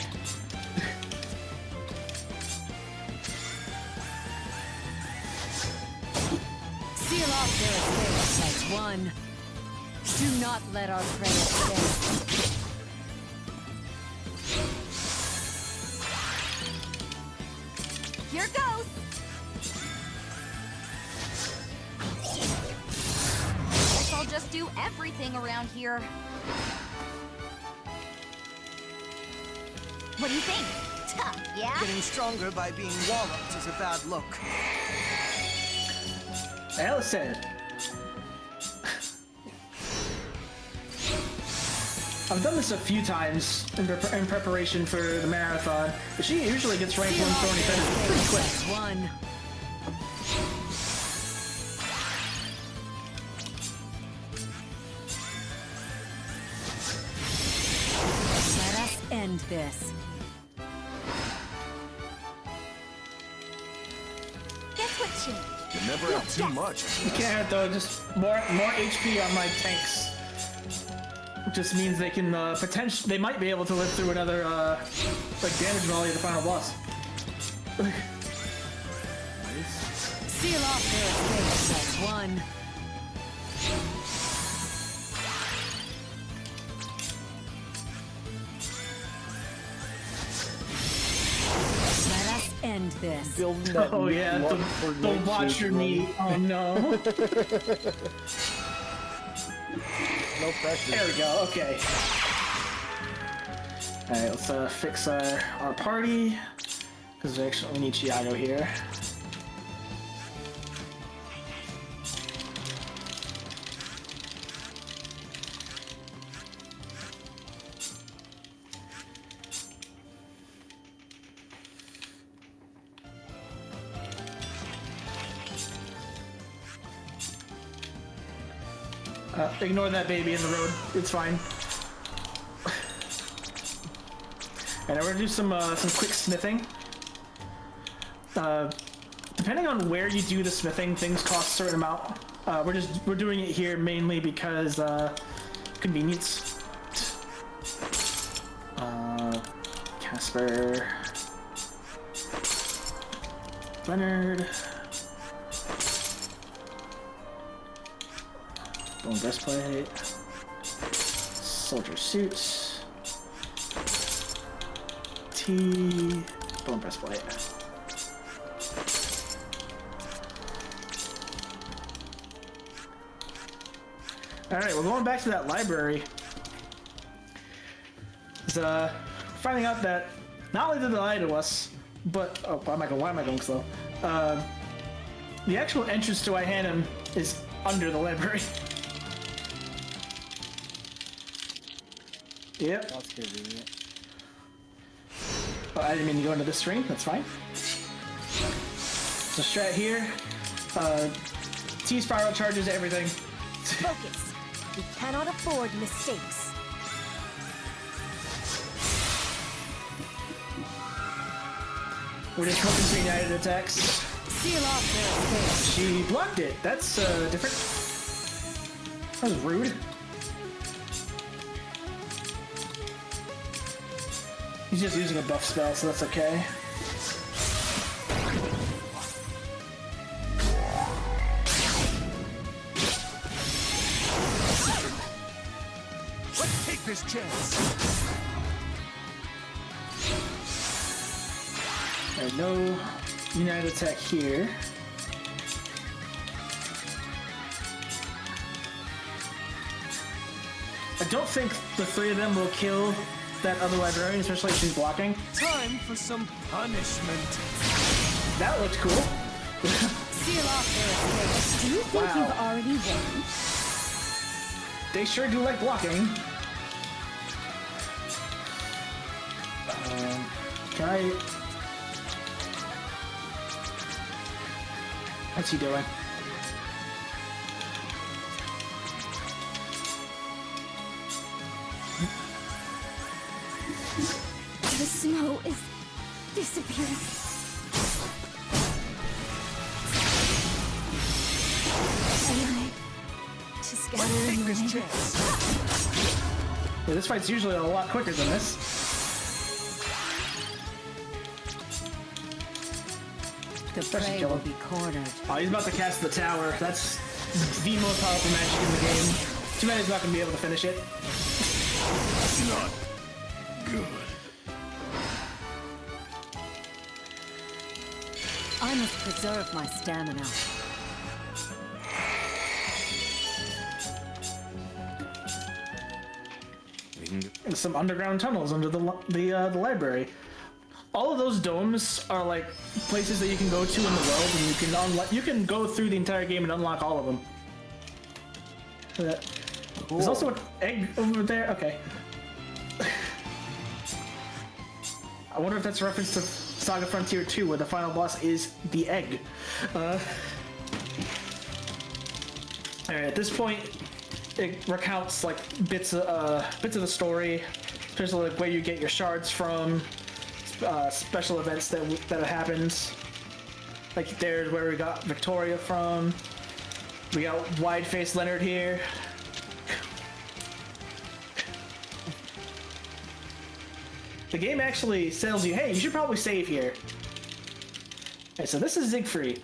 Seal off their escape, that's one. Do not let our prey escape. Here goes. Guess I'll just do everything around here. What do you think? Tough, yeah? Getting stronger by being walloped is a bad look. Alice said. I've done this a few times in preparation for the marathon, but she usually gets rank 1 Thorny Feathers pretty quick. That's one. Let us end this. Guess what changed? You never have too much. You can't though, just more HP on my tanks. Just means they can they might be able to live through another like damage volley at the final boss. Seal off their escape, that's one. Let us end this. Building that Oh yeah, lump for the watcher nightshade knee. Oh no. No pressure. There we go. Okay. All right, let's fix our party because we need Chiago here. Ignore that baby in the road. It's fine. And we're gonna do some quick smithing. Depending depending on where you do the smithing, things cost a certain amount. We're doing it here mainly because convenience. Casper, Leonard, bone breastplate, soldier suit, T, bone breastplate. Alright, we're going back to that library. Finding out that not only did they lie to us, but why am I going slow? The actual entrance to Ihanam is under the library. Yep. That's convenient. I didn't mean to go into this string. That's fine. So strat here. T spiral charges everything. Focus. We cannot afford mistakes. We're just hoping for united attacks. Seal off their escape. She blocked it. That's different. That was rude. He's just using a buff spell, so that's okay. Let's take this chance. Alright, no united attack here. I don't think the three of them will kill that other librarian, especially if she's blocking. Time for some punishment. That looked cool. Seal off their escape. Do you think Wow. you've already won? They sure do like blocking. Can I... What's he doing? The snow is disappearing. And I just got Take this chance. Yeah, this fight's usually a lot quicker than this. The Especially prey kill will him. be cornered. Oh, he's about to cast the tower. That's the most powerful magic in the game. Too bad he's not going to be able to finish it. Not good. I must preserve my stamina. And some underground tunnels under the library. All of those domes are like places that you can go to in the world, and you can unlock. You can go through the entire game and unlock all of them. There's also an egg over there. Okay. I wonder if that's a reference to Saga Frontier 2, where the final boss is the egg. Alright, at this point, it recounts like bits of the story, especially like where you get your shards from, special events that have happened. Like there's where we got Victoria from. We got wide-faced Leonard here. The game actually tells you, hey, you should probably save here. Okay, so this is Siegfried.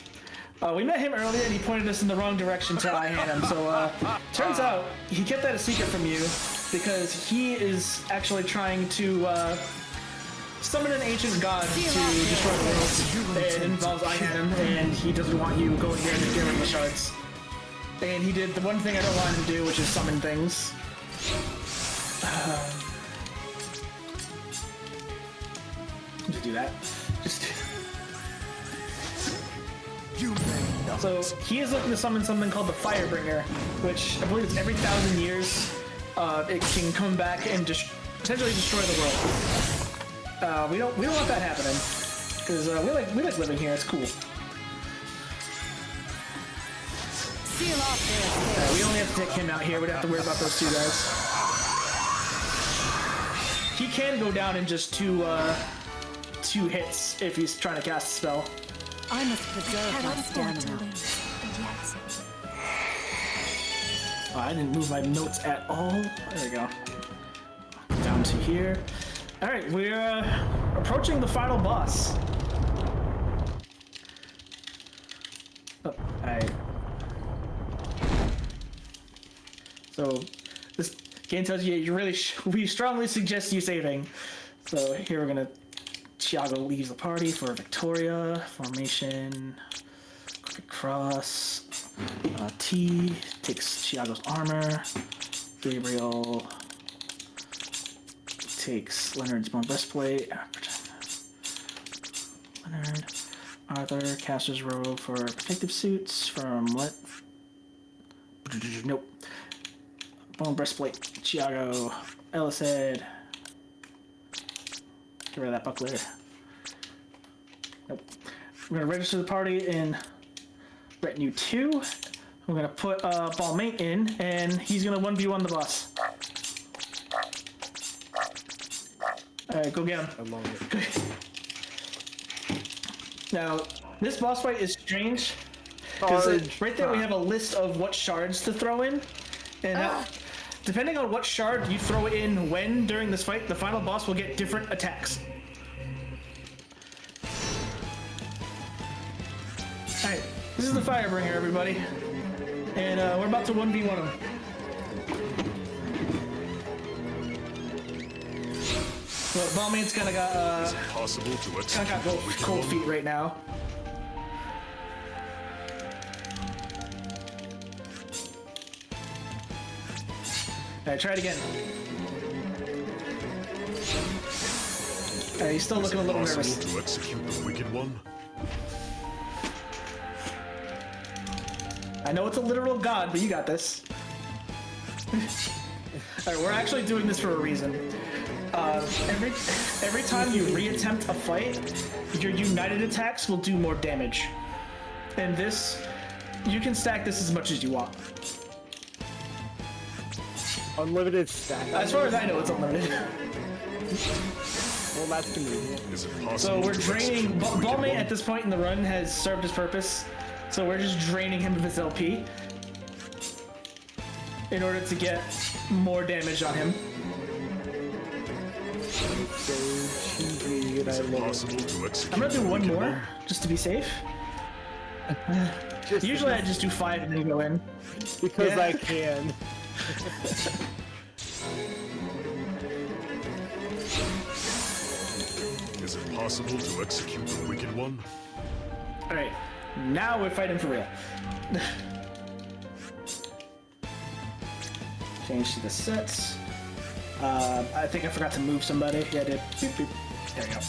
We met him earlier and he pointed us in the wrong direction to Ihanam. So turns out he kept that a secret from you because he is actually trying to summon an ancient god to destroy the world. It involves Ihanam, and he doesn't want you going there to get rid of the shards. And he did the one thing I don't want him to do, which is summon things. Just do that. So he is looking to summon something called the Firebringer, which I believe it's every 1,000 years. It can come back and just potentially destroy the world. We don't want that happening because we like living here. It's cool. Seal off their escape. We only have to take him out here. We don't have to worry about those two guys. He can go down in just two hits if he's trying to cast a spell. I must preserve my stamina. Oh, I didn't move my notes at all. There we go. Down to here. All right, we're approaching the final boss. Oh, So this game tells you we strongly suggest you saving. So here we're gonna. Thiago leaves the party for Victoria. Formation. Quick cross. T takes Thiago's armor. Gabriel takes Leonard's bone breastplate. Leonard. Arthur casts robe for protective suits from what? Nope. Bone breastplate. Thiago. Elised. Get rid of that buckler. Nope. We're gonna register the party in retinue 2. We're gonna put Balmain in, and he's gonna 1v1 the boss. Alright, go get him. I love it. Now, this boss fight is strange. Because right there we have a list of what shards to throw in. And depending on what shard you throw it in when during this fight, the final boss will get different attacks. Alright, this is the Firebringer, everybody. And we're about to 1v1 him. Well, Balmain's kinda got, cold feet right now. Alright, try it again. Alright, he's still looking a little nervous. To execute the wicked one? I know it's a literal god, but you got this. Alright, we're actually doing this for a reason. Every time you reattempt a fight, your united attacks will do more damage. And this, you can stack this as much as you want. Unlimited stack. As far as I know, it's unlimited. Well, that's convenient. Is it possible So we're to draining. execute the wicked Balmain one? at this point in the run has served his purpose. So we're just draining him of his LP in order to get more damage on him. So cheesy, and I Is it love possible to execute I'm gonna do the one wicked more just to be safe. it. Usually I just do 5 and then go in. Because Yeah. I can. Is it possible to execute the wicked one? Alright, now we're fighting for real. Change to the sets. I think I forgot to move somebody. Yeah, I did. Boop, boop. There we go.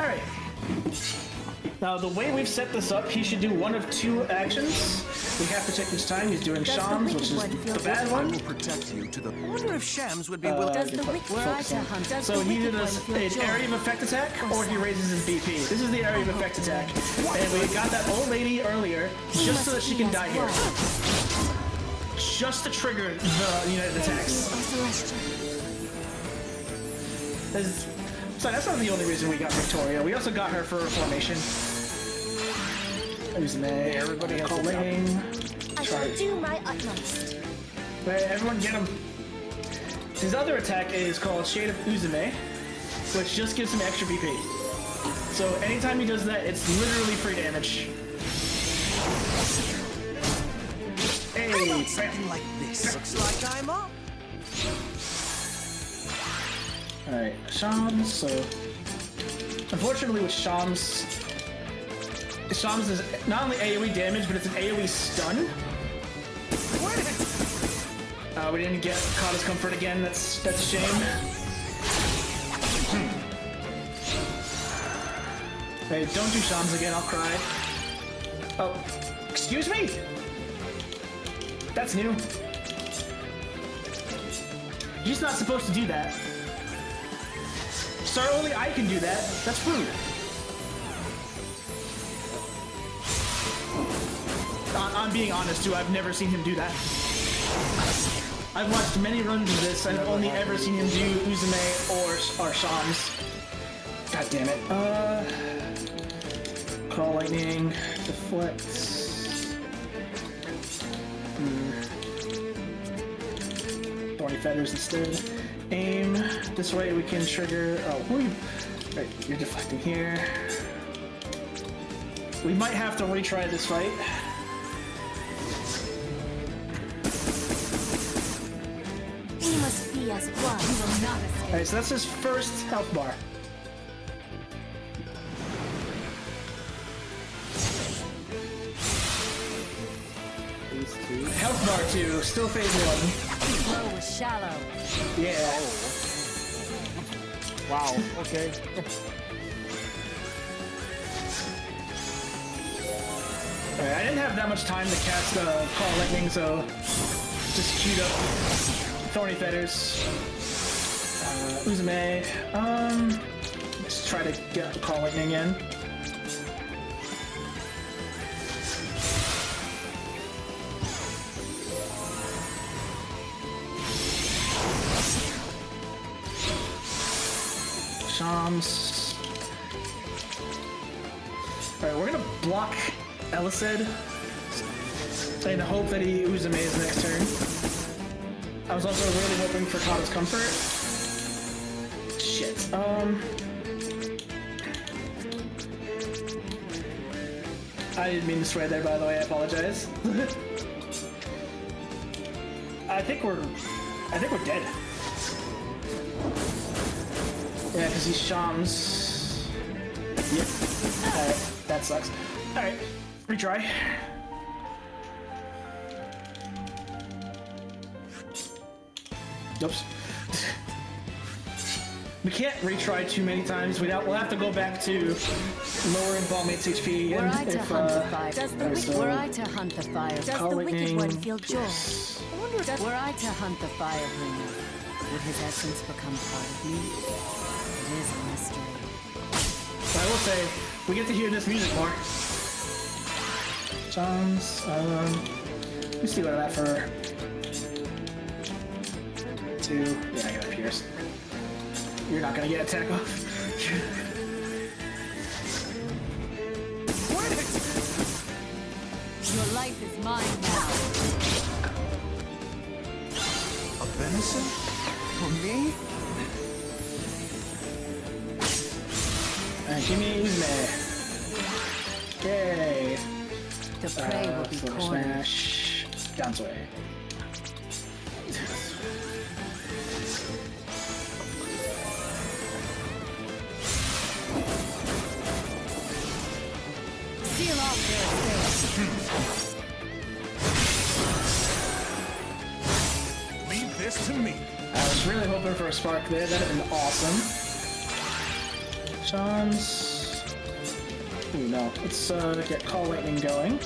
Alright. Now, the way we've set this up, he should do one of 2 actions. We have to check which time. He's doing Shams, which is the bad I one. will protect you to the. I wonder if Shams would be willing. Does the wicked Were I to hunt? Does So the he did wicked an one feel joy? area of effect attack, or he raises his BP. This is the area of effect attack. And we got that old lady earlier, just so that she can die here. Just to trigger the united attacks. So that's not the only reason we got Victoria. We also got her for formation. Uzume, everybody calling. I shall do my utmost. Wait, everyone get him. His other attack is called Shade of Uzume, which just gives him extra BP. So anytime he does that, it's literally free damage. Hey, How about something like this? Looks like I'm up. Alright, Shams, so... Unfortunately with Shams is not only AoE damage, but it's an AoE stun. We didn't get Kata's Comfort again, that's a shame. Hey, don't do Shams again, I'll cry. Oh, excuse me? That's new. You're not supposed to do that. Sir, only I can do that. That's rude. I'm being honest too, I've never seen him do that. I've watched many runs of this, and I've only ever seen him do Uzume or Shams. God damn it. Call Lightning, deflect. Thorny Feathers instead. Aim. This way we can trigger. Oh, right, you're deflecting here. We might have to retry this fight. We must be as one. We will not escape. Alright, so that's his first health bar. Health bar 2, still phase 1. The blow was shallow. Yeah. Wow, okay. Alright, I didn't have that much time to cast Call Lightning, so just queued up Thorny Feathers. Uzume. Let's try to get the Call Lightning in. Shams. Alright, we're gonna block Elised in the hope that he Uzume's next turn. I was also really hoping for Kata's Comfort. Shit. I didn't mean to swear there, by the way. I apologize. I think we're dead. Yeah, because he's Shams. Yep. Alright, that sucks. Alright, retry. Oops. We can't retry too many times. We'll have to go back to lowering Ballmate's HP. Were I to hunt the fire, were I to hunt the fire, does the wicked one feel joy? I wonder, were I to hunt the firebringer, would his essence become part of me? It is a mystery. I will say, we get to hear this music more. John's, let me see what I'm at for 2. Yeah, I got a Pierce. You're not gonna get attack off. Your life is mine now. A venison? For me? Alright, give me Uzume. Yay. The prey will be Silver cornered. Smash. John's way. Seal off their escape. Leave this to me. I was really hoping for a spark there. That'd have been awesome. Sean's. Ooh, no. Let's get Call Lightning going.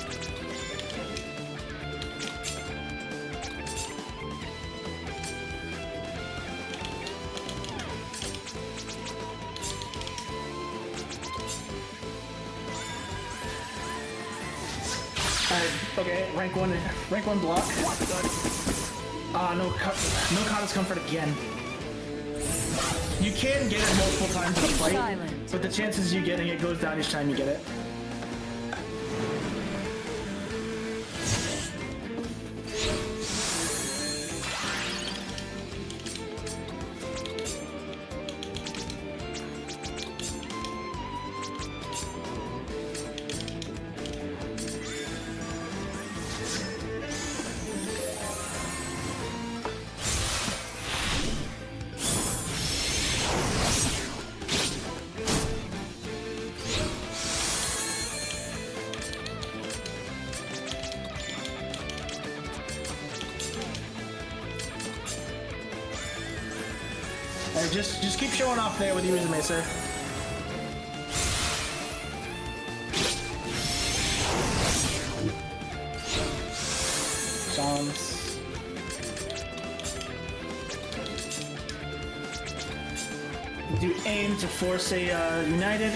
Okay, rank one block. No Kata's Comfort again. You can get it multiple times in a fight, Silent. but the chances you getting it goes down each time you get it. Just keep showing off there with Uzume, sir. Psalms. Do aim to force a United.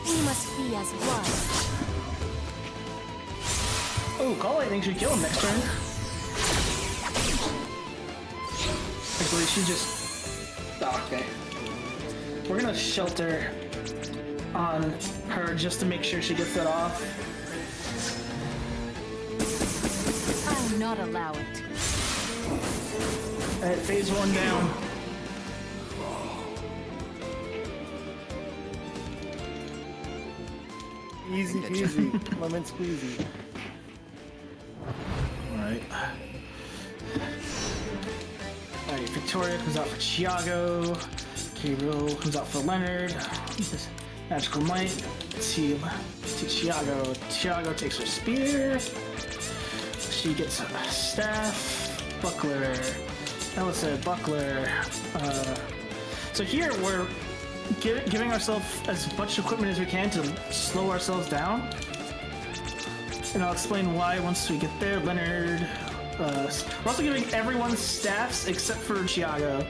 We must be as one. Oh, Call Lightning should kill him next turn. Actually, she just... Oh, okay. We're gonna shelter on her just to make sure she gets that off. I'll not allow it. Alright, phase 1 down. Easy peasy, lemon squeezy. Alright. Alright, Victoria comes out for Chiago. Gabriel comes out for Leonard. Magical Might to Chiago. Chiago takes her spear. She gets a staff. Buckler. Elisa, buckler. So here we're giving ourselves as much equipment as we can to slow ourselves down. And I'll explain why once we get there. Leonard. We're also giving everyone staffs except for Chiago.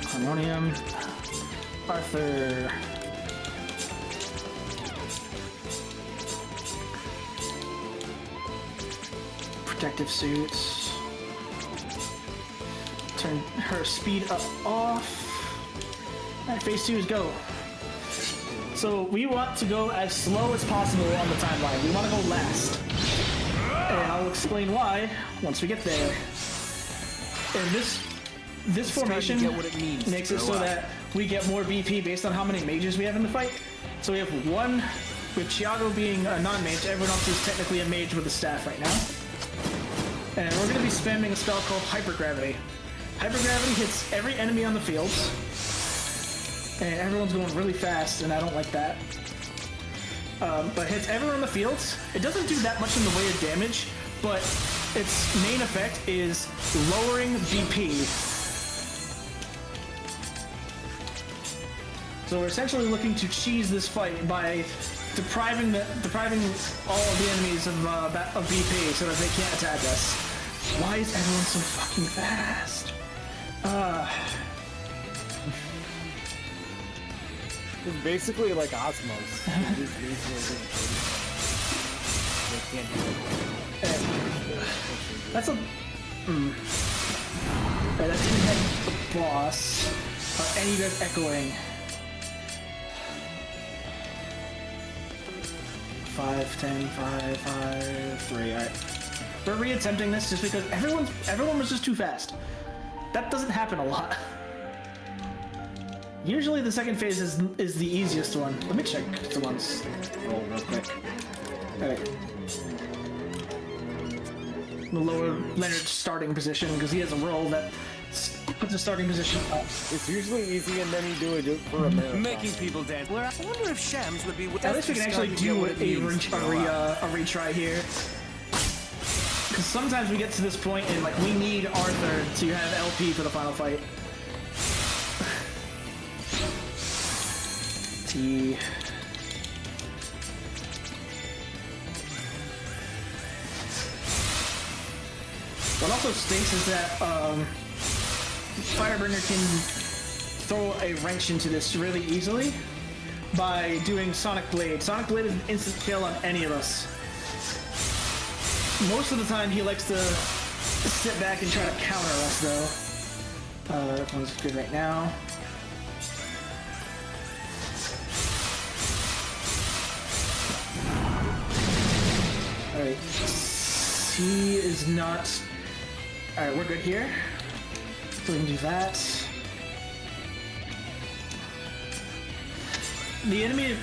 Harmonium. Arthur. Protective suits. Turn her speed up off. Alright, phase 2 is go. So we want to go as slow as possible on the timeline. We want to go last. And I'll explain why once we get there. And this formation makes it so that we get more BP based on how many mages we have in the fight. So we have one, with Chiago being a non-mage, everyone else is technically a mage with a staff right now. And we're going to be spamming a spell called Hypergravity. Hypergravity hits every enemy on the field. And everyone's going really fast, and I don't like that. But hits everyone on the field. It doesn't do that much in the way of damage, but its main effect is lowering BP. So we're essentially looking to cheese this fight by depriving all of the enemies of BP so that they can't attack us. Why is everyone so fucking fast? It's basically like Osmos. That's a... Right, that didn't hit the boss. And you guys echoing. 5, 10, 5, 5, 3. Alright. We're reattempting this just because everyone was just too fast. That doesn't happen a lot. Usually the second phase is the easiest one. Let me check someone's roll real quick. Alright. We'll lower Leonard's starting position because he has a roll that puts the starting position up. It's usually easy and then you do it for a marathon. Making people dance. I wonder if Shams would be. At least we can actually do a retry here. Because sometimes we get to this point and like we need Arthur to have LP for the final fight. T. What also stinks is that Firebringer can throw a wrench into this really easily by doing Sonic Blade. Sonic Blade is an instant kill on any of us. Most of the time he likes to sit back and try to counter us though. That one's good right now. Alright, C is not... Alright, we're good here. So we can do that. The enemy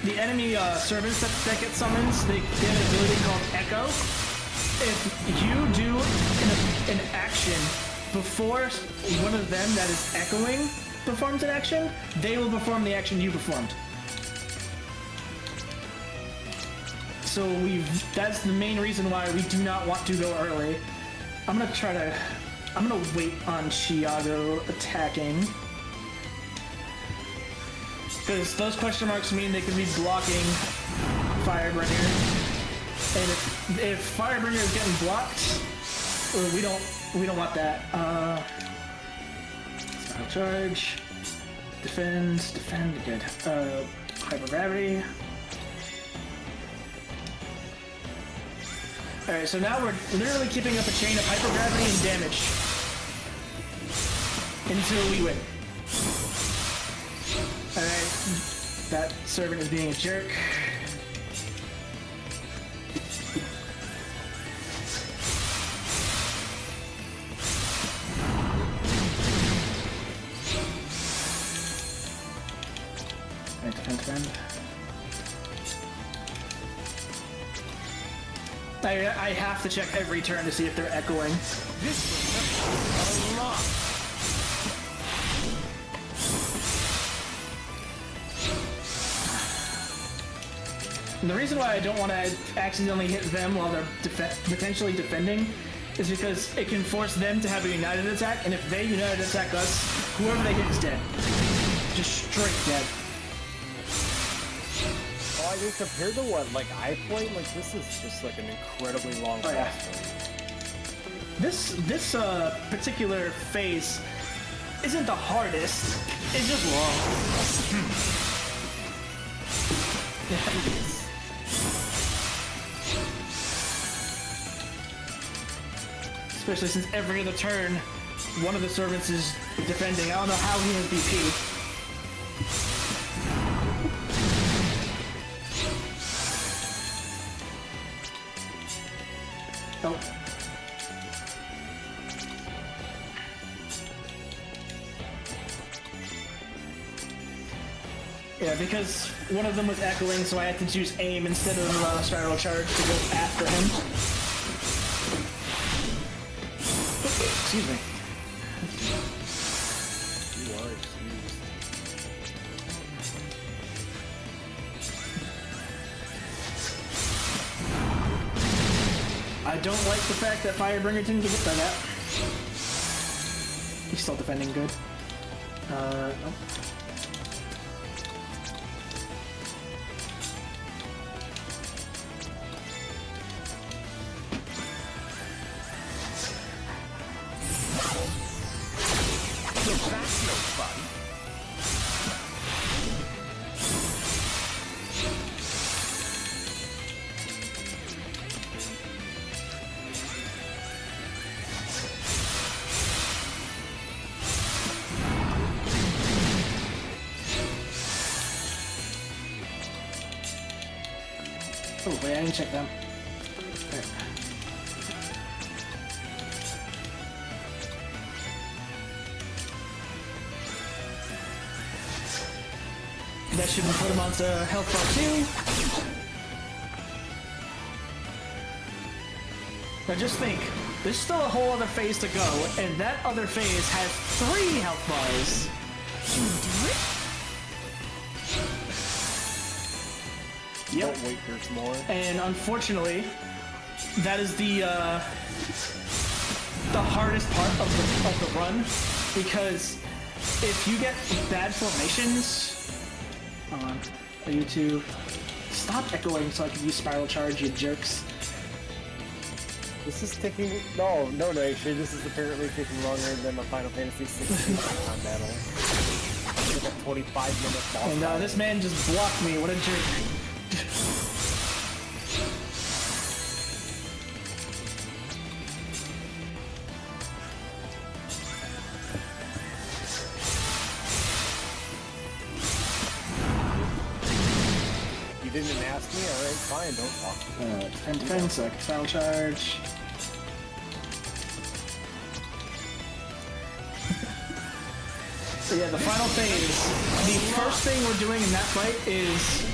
servants that get summoned, they get an ability called Echo. If you do an action before one of them that is echoing performs an action, they will perform the action you performed. So that's the main reason why we do not want to go early. I'm gonna wait on Chiago attacking. Because those question marks mean they could be blocking Firebringer. And if Firebringer is getting blocked, we don't want that. Style charge. Defend, good. Hypergravity. Alright, so now we're literally keeping up a chain of hypergravity and damage. until we win. Alright, that servant is being a jerk. Defend. I have to check every turn to see if they're echoing. And the reason why I don't want to accidentally hit them while they're potentially defending is because it can force them to have a united attack, and if they united attack us, whoever they hit is dead. Just straight dead. Oh, I mean, compared to what, like, I played, like, this is just, like, an incredibly long boss fight. This particular phase isn't the hardest, it's just long. Especially since every other turn, one of the servants is defending. I don't know how he has BP. Oh. Yeah, because one of them was echoing, so I had to choose aim instead of spiral charge to go after him. Excuse me. You are excused. I don't like the fact that Firebringer didn't get by that. He's still defending good. Nope. That's no fun. Oh, wait, I didn't check them. There. That should put him onto health bar 2. Now just think, there's still a whole other phase to go, and that other phase has 3 health bars. Can you do it? Yep. Don't wait, there's more. And unfortunately, that is the hardest part of the run, because if you get bad formations, hold on, are you two stop echoing so I can use spiral charge, you jerks. This is taking... No, actually, this is apparently taking longer than the Final Fantasy 16 on battle. It's like a 25-minute boss And battle. this man just blocked me, what a jerk. You didn't ask me? Alright, fine, don't talk to me. Defend, so I can spiral charge. So yeah, the final phase, the first thing we're doing in that fight is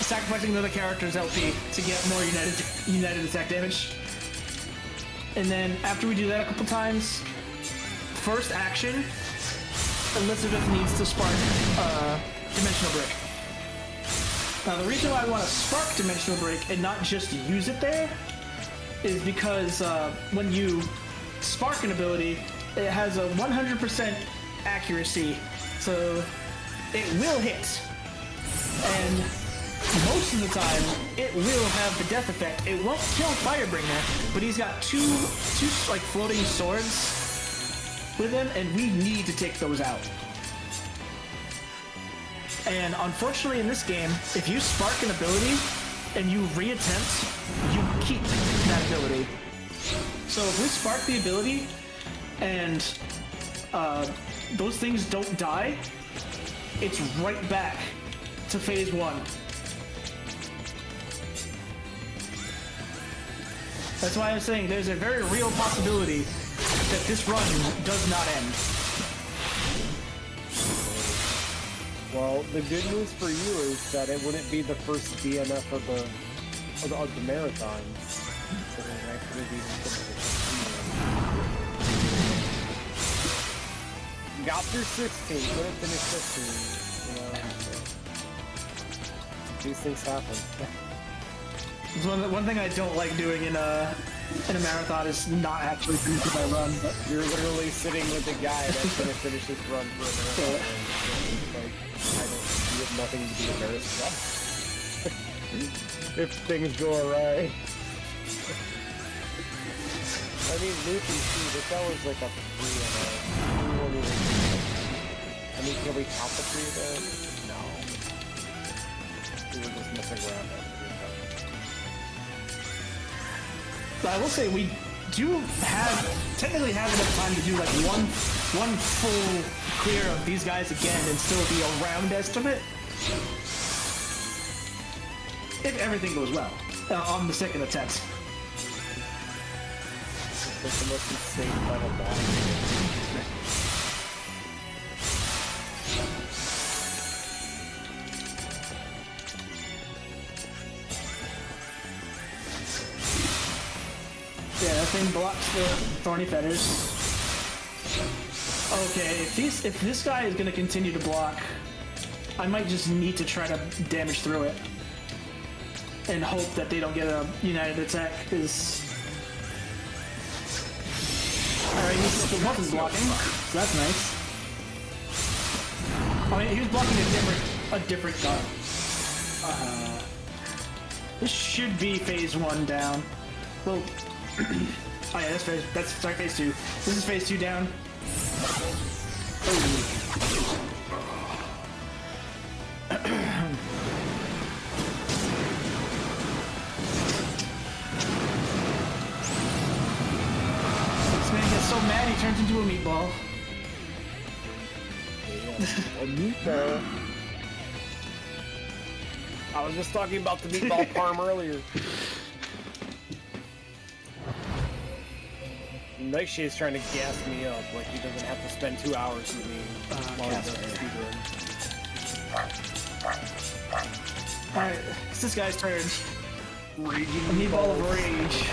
sacrificing another character's LP to get more united attack damage. And then after we do that a couple times, first action, Elizabeth needs to spark Dimensional Break. Now the reason why I want to spark Dimensional Break and not just use it there is because when you spark an ability, it has a 100% accuracy, so it will hit. And most of the time, it will have the death effect. It won't kill Firebringer, but he's got two like floating swords with him, and we need to take those out. And unfortunately in this game, if you spark an ability and you reattempt, you keep that ability. So if we spark the ability and those things don't die. It's right back to phase 1. That's why I'm saying there's a very real possibility that this run does not end. Well, the good news for you is that it wouldn't be the first DNF of the marathons. So then that could have even finished got through 16, couldn't finish 15. You know, these things happen. One thing I don't like doing in a marathon is not actually finishing my run. But you're literally sitting with a guy that's gonna finish his run for a marathon. Like, you have nothing to be embarrassed about. If things go awry. I mean, Luffy too, but that was like a 3 of a. I mean, can we count the 3 of that? No. We were just messing around. I will say we do technically have enough time to do like one full clear of these guys again and still be a round estimate. If everything goes well on the second attempt. That's the most insane final boss. Yeah, that thing blocks the thorny feathers. Okay, if this guy is gonna continue to block, I might just need to try to damage through it. And hope that they don't get a united attack, because... Alright, he wasn't blocking, so that's nice. I mean, he was blocking a different gun. This should be phase 1 down. Well... oh yeah, that's phase 2. This is phase 2 down. This man gets so mad he turns into a meatball. A meatball? I was just talking about the meatball parm earlier. Nightshade's trying to gas me up, like he doesn't have to spend 2 hours with me while he does the speedrun. Alright, it's this guy's turn. Raging a meatball of rage.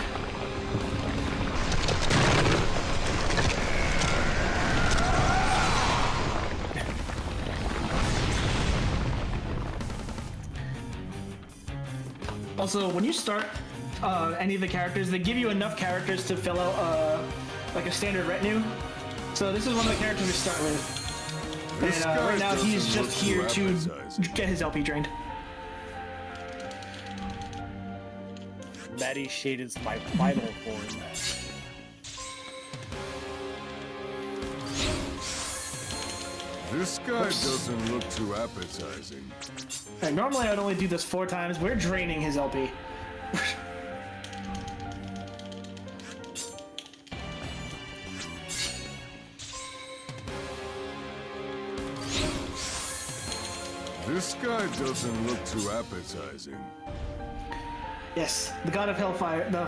Also, when you start any of the characters, they give you enough characters to fill out like a standard retinue. So this is one of the characters we start with. And right now he's just here to get his LP drained. Maddie Shade is my final form. This guy doesn't look too appetizing. Right, normally I'd only do this 4 times. We're draining his LP. This guy doesn't look too appetizing. Yes, the god of hellfire, the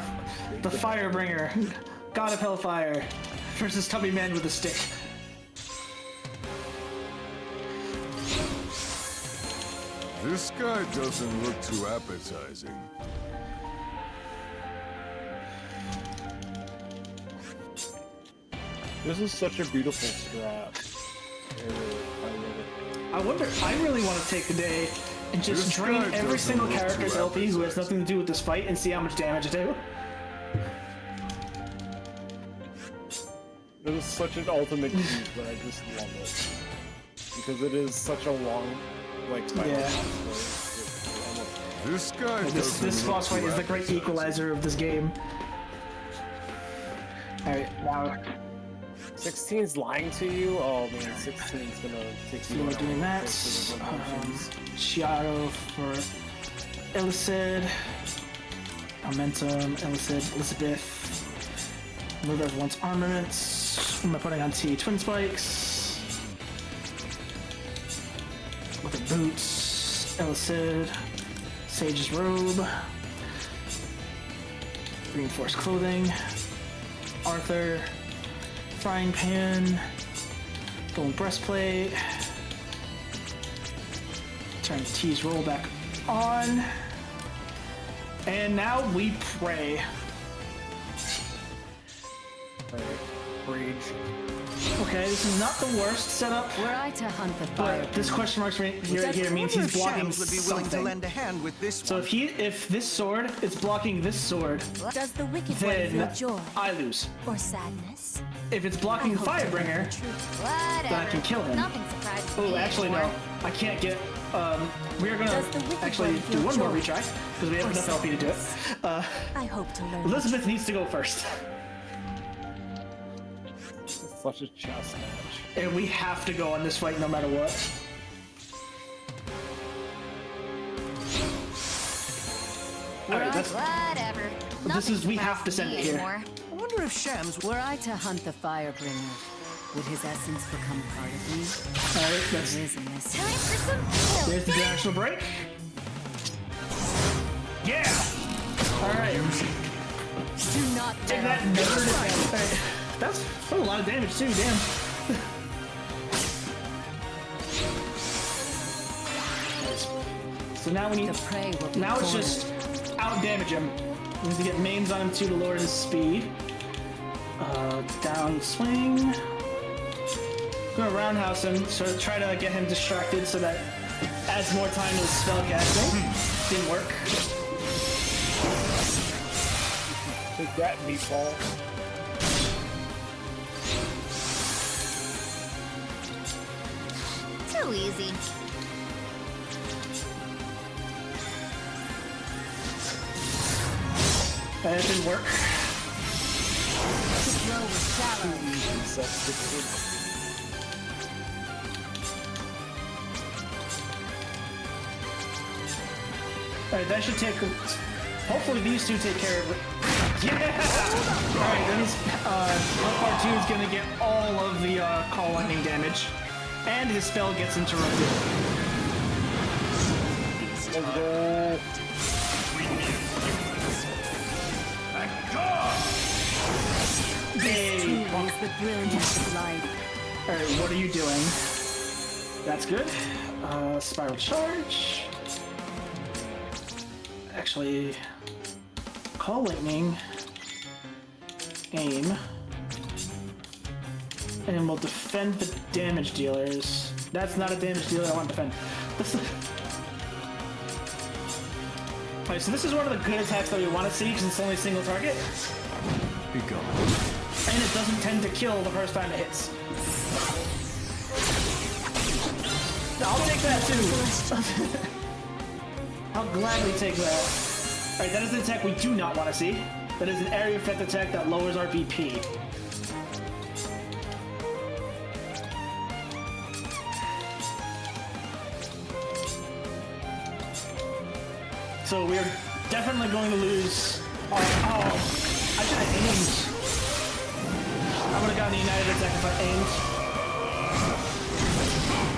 firebringer, god of hellfire, versus Tubby Man with a stick. This guy doesn't look too appetizing. This is such a beautiful strap. I love it. I really want to take the day and just drain every single character's LP who has nothing to do with this fight and see how much damage they do. It is such an ultimate use, but I just love it. Because it is such a long, like, yeah. This guy this boss fight is the great equalizer of this game. Alright, now 16's lying to you? Oh man, 16's gonna take you. we're doing that. Chiaro for Illicid. Momentum, Illicid, Elizabeth. Move everyone's armaments. What am I putting on T? Twin spikes. With the boots. Elicid. Sage's robe. Reinforced clothing. Arthur. Frying pan. Golden breastplate. Turn T's roll back on. And now we pray. Rage. Okay, this is not the worst setup, Were I to hunt the fire, but this question mark here means he's blocking would be willing to something. lend a hand with this So one. if this sword is blocking this sword, Does the wicked one then feel joy I lose. or sadness? If it's blocking the Firebringer, Whatever. then I can kill him. Nothing surprises Oh, me actually no, anymore. I can't get. We are gonna Does the wicked actually one do feel one more joy retry because we have or enough LP to do it. I hope to learn. Elizabeth needs to go first, Such a chess match. and we have to go on this fight no matter what. Alright, that's Whatever. This is- Nothing we have to surprises send me it here. anymore. I wonder if Shams were I to hunt the Firebringer, would his essence become part of me? alright. That's It is a mystery. Time for some there's the directional break. Yeah. All right. Do not Take dare. that never defense. Alright. That's a lot of damage too. Damn. So now we need. The prey will be Now it's cornered. just out damage him. We need to get mains on him too to lower his speed. Down swing. Gonna roundhouse him, so try to get him distracted so that adds more time to his spell casting. Didn't work. Take that, meatball. Too easy. That didn't work. The blow was shallow. Alright, that should take. Hopefully these two take care of it. Yeah! Alright, then he's. Part 2 is gonna get all of the call lightning damage. And his spell gets interrupted. Hey! Truly is the brilliance of light. Alright, what are you doing? That's good. Spiral charge. Actually, call lightning. Aim. And we'll defend the damage dealers. That's not a damage dealer I want to defend. Alright, so this is one of the good attacks that we want to see because it's only a single target. Be gone. And it doesn't tend to kill the first time it hits. I'll take that too. I'll gladly take that. Alright, that is an attack we do not want to see. That is an area effect attack that lowers our BP. So we're definitely going to lose our... Oh, I should have aimed. I would have gotten the United attack if I aimed.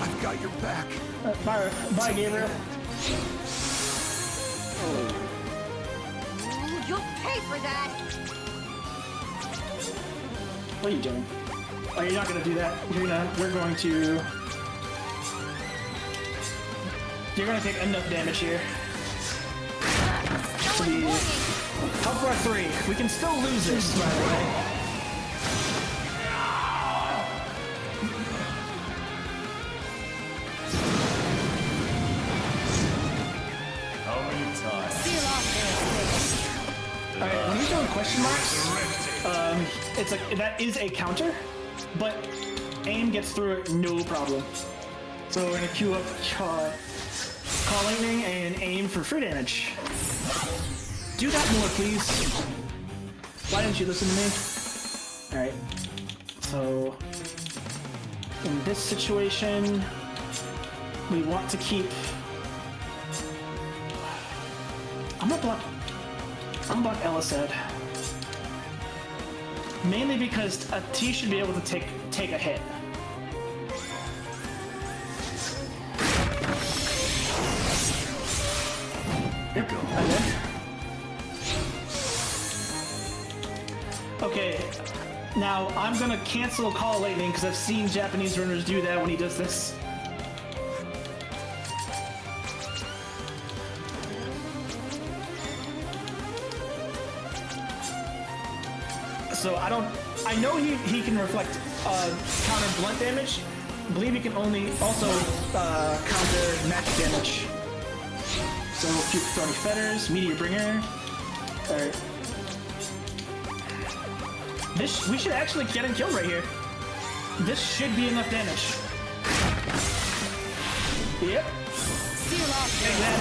I've got your back. Bye, Gabriel. Ooh, you'll pay for that. What are you doing? Oh, you're not gonna do that. We're going to... You're gonna take enough damage here. To be... Health bar 3. We can still lose this, by the way. How many times? Seal off their escape. Alright, when you're doing question marks, it's like, that is a counter, but aim gets through it no problem. So we're gonna queue up Call Lightning and aim for free damage. Do that more, please. Why didn't you listen to me? Alright. So, in this situation, we want to keep... I'm gonna block Elised. Mainly because a T should be able to take a hit. You go. Okay, now I'm gonna cancel Call Lightning because I've seen Japanese runners do that when he does this. So I know he can reflect counter blunt damage. I believe he can only also counter magic damage. So keep throwing feathers, meteor bringer. Alright. We should actually get him killed right here. This should be enough damage. Yep. Seal off Take that.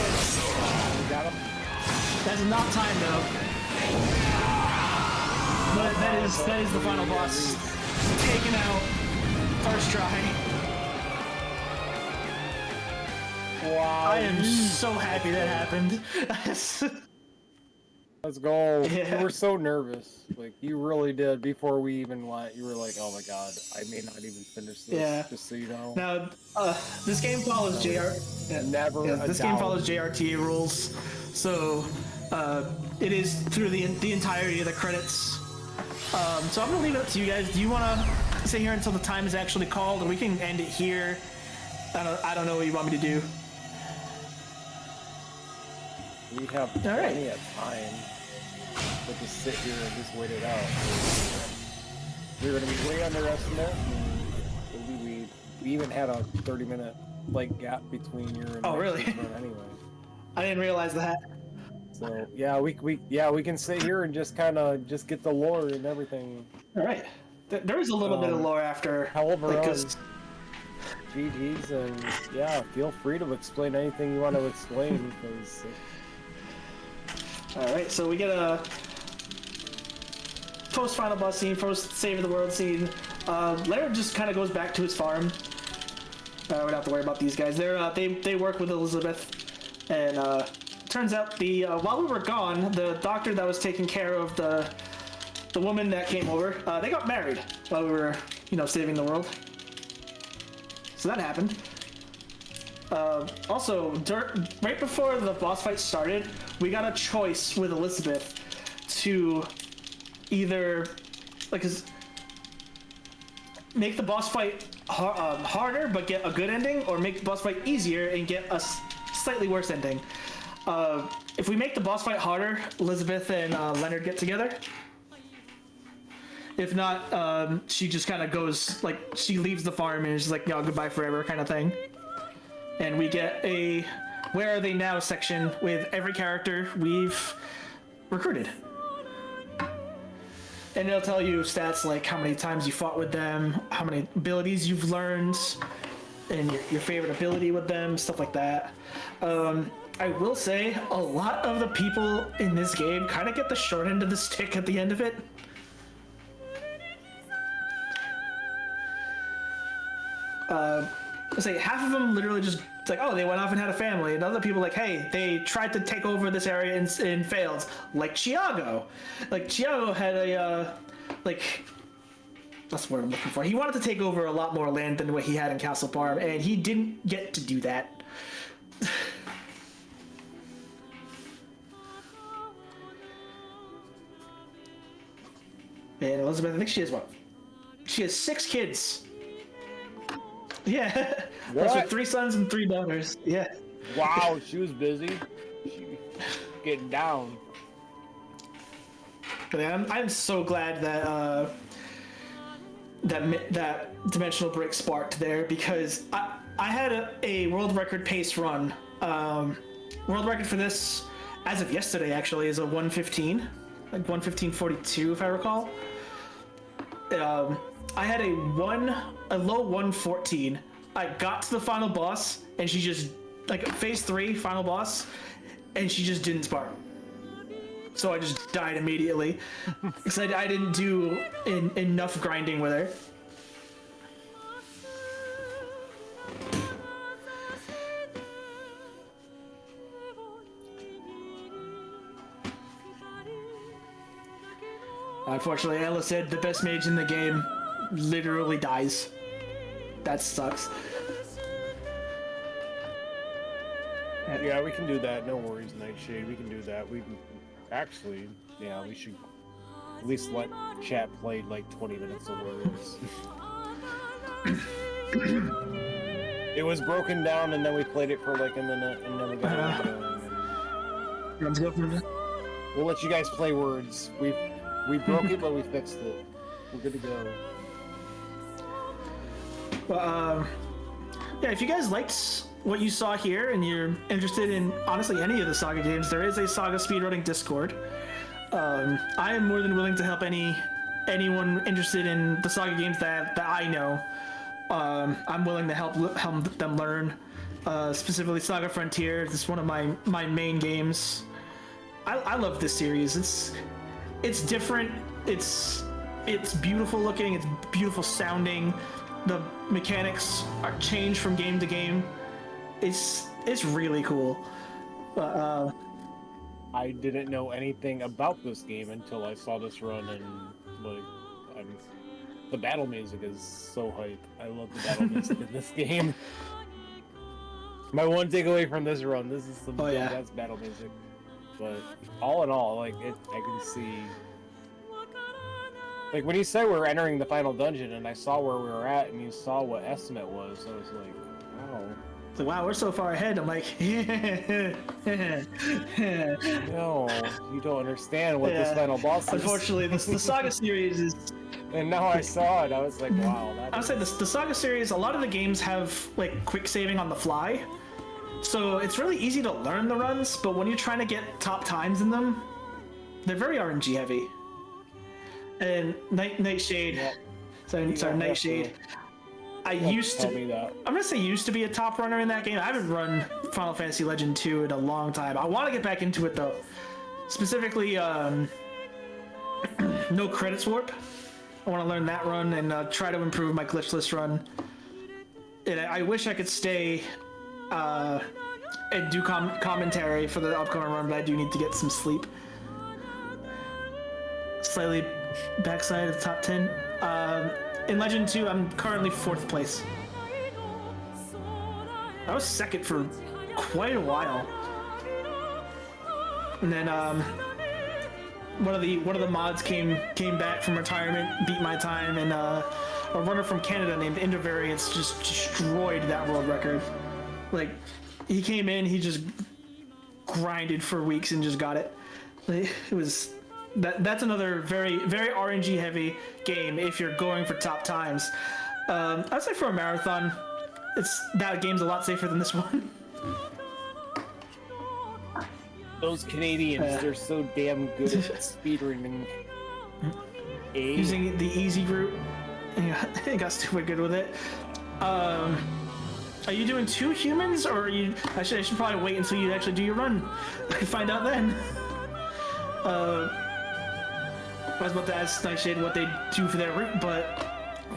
Got him. That's enough time though. But that is the final boss. Taken out. First try. Wow. I am so happy that happened. Let's go. Yeah. You were so nervous. Like, you really did. Before we even went, you were like, oh my god, I may not even finish this. Yeah. Just so you know. Now, this game follows this game follows JRTA rules, so it is through the entirety of the credits. So I'm gonna leave it up to you guys. Do you want to sit here until the time is actually called, or we can end it here? I don't know what you want me to do. We have plenty of time. But just sit here and just wait it out. We're gonna be way underestimate. And we even had a 30-minute like gap between your and Oh, really? run anyway. I didn't realize that. So yeah, we can sit here and just kind of just get the lore and everything. All right. There is a little bit of lore after. However, like, 'cause- GG's, and yeah, feel free to explain anything you want to explain because. All right, so we get a post-final boss scene, post-save of the world scene. Leonard just kind of goes back to his farm. We don't have to worry about these guys. They work with Elizabeth, and turns out while we were gone, the doctor that was taking care of the woman that came over, they got married while we were, saving the world. So that happened. Also, right before the boss fight started, we got a choice with Elizabeth to either make the boss fight harder but get a good ending, or make the boss fight easier and get a slightly worse ending. If we make the boss fight harder, Elizabeth and Leonard get together. If not, she just kind of goes, she leaves the farm and is just like, goodbye forever kind of thing. And we get a Where Are They Now section with every character we've recruited. And it'll tell you stats like how many times you fought with them, how many abilities you've learned, and your favorite ability with them, stuff like that. I will say, a lot of the people in this game kind of get the short end of the stick at the end of it. Say half of them literally just they went off and had a family, and other people hey, they tried to take over this area and failed, like Chiago. Chiago had a that's what I'm looking for. He wanted to take over a lot more land than what he had in Castle Farm, and he didn't get to do that. And Elizabeth, I think she has what? She has 6 kids. Yeah, that's with 3 sons and 3 daughters. Yeah. Wow, she was busy. She getting down. But I'm so glad that that dimensional break sparked there, because I had a world record pace run. World record for this, as of yesterday, actually, is a 1:15, 1:15:42 if I recall. I had a low 1:14. I got to the final boss, and she just phase 3 final boss, and she just didn't spark. So I just died immediately because I didn't do enough grinding with her. Unfortunately, Ella said the best mage in the game literally dies. That sucks. Yeah, we can do that. No worries, Nightshade. We can do that. We actually, yeah, we should at least let chat play like 20 minutes of words. It was broken down, and then we played it for like a minute, and then we got it going. Let's go from there. We'll let you guys play words. We broke it, but we fixed it. We're good to go. Well, yeah, if you guys liked what you saw here and you're interested in honestly any of the Saga games, there is a Saga speedrunning Discord. I am more than willing to help anyone interested in the Saga games that I know. I'm willing to help them learn. Specifically Saga Frontier. This is one of my main games. I love this series. It's different. It's beautiful looking. It's beautiful sounding. The mechanics are changed from game to game. It's really cool. I didn't know anything about this game until I saw this run, and like, the battle music is so hype. I love the battle music in this game. My one takeaway from this run, this is some best battle music. But all in all, like I can see. Like when you said we're entering the final dungeon, and I saw where we were at, and you saw what estimate was, I was like, wow. It's like, wow, we're so far ahead. I'm like, no, you don't understand what this final boss is. Unfortunately, the Saga series is. And now I saw it, I was like, wow. I would say the Saga series, a lot of the games have like quick saving on the fly, so it's really easy to learn the runs. But when you're trying to get top times in them, they're very RNG heavy. And Nightshade, sorry, Nightshade. I'm gonna say used to be a top runner in that game. I haven't run Final Fantasy Legend 2 in a long time. I want to get back into it though. Specifically, no credits warp. I want to learn that run and try to improve my glitchless run. And I wish I could stay and do commentary for the upcoming run, but I do need to get some sleep. Slightly backside of the top 10. In Legend 2, I'm currently 4th place. I was 2nd for quite a while. And then one of the mods came back from retirement, beat my time, and a runner from Canada named Indivariance just destroyed that world record. Like, he came in, he just grinded for weeks and just got it. It was that's another very RNG heavy game if you're going for top times. I'd say for a marathon, that game's a lot safer than this one. Those Canadians, they're so damn good at speedrunning. Using the easy route, and got stupid good with it. Are you doing 2 humans, or are you? I should probably wait until you actually do your run. I can find out then. I was about to ask Nightshade what they do for their route, but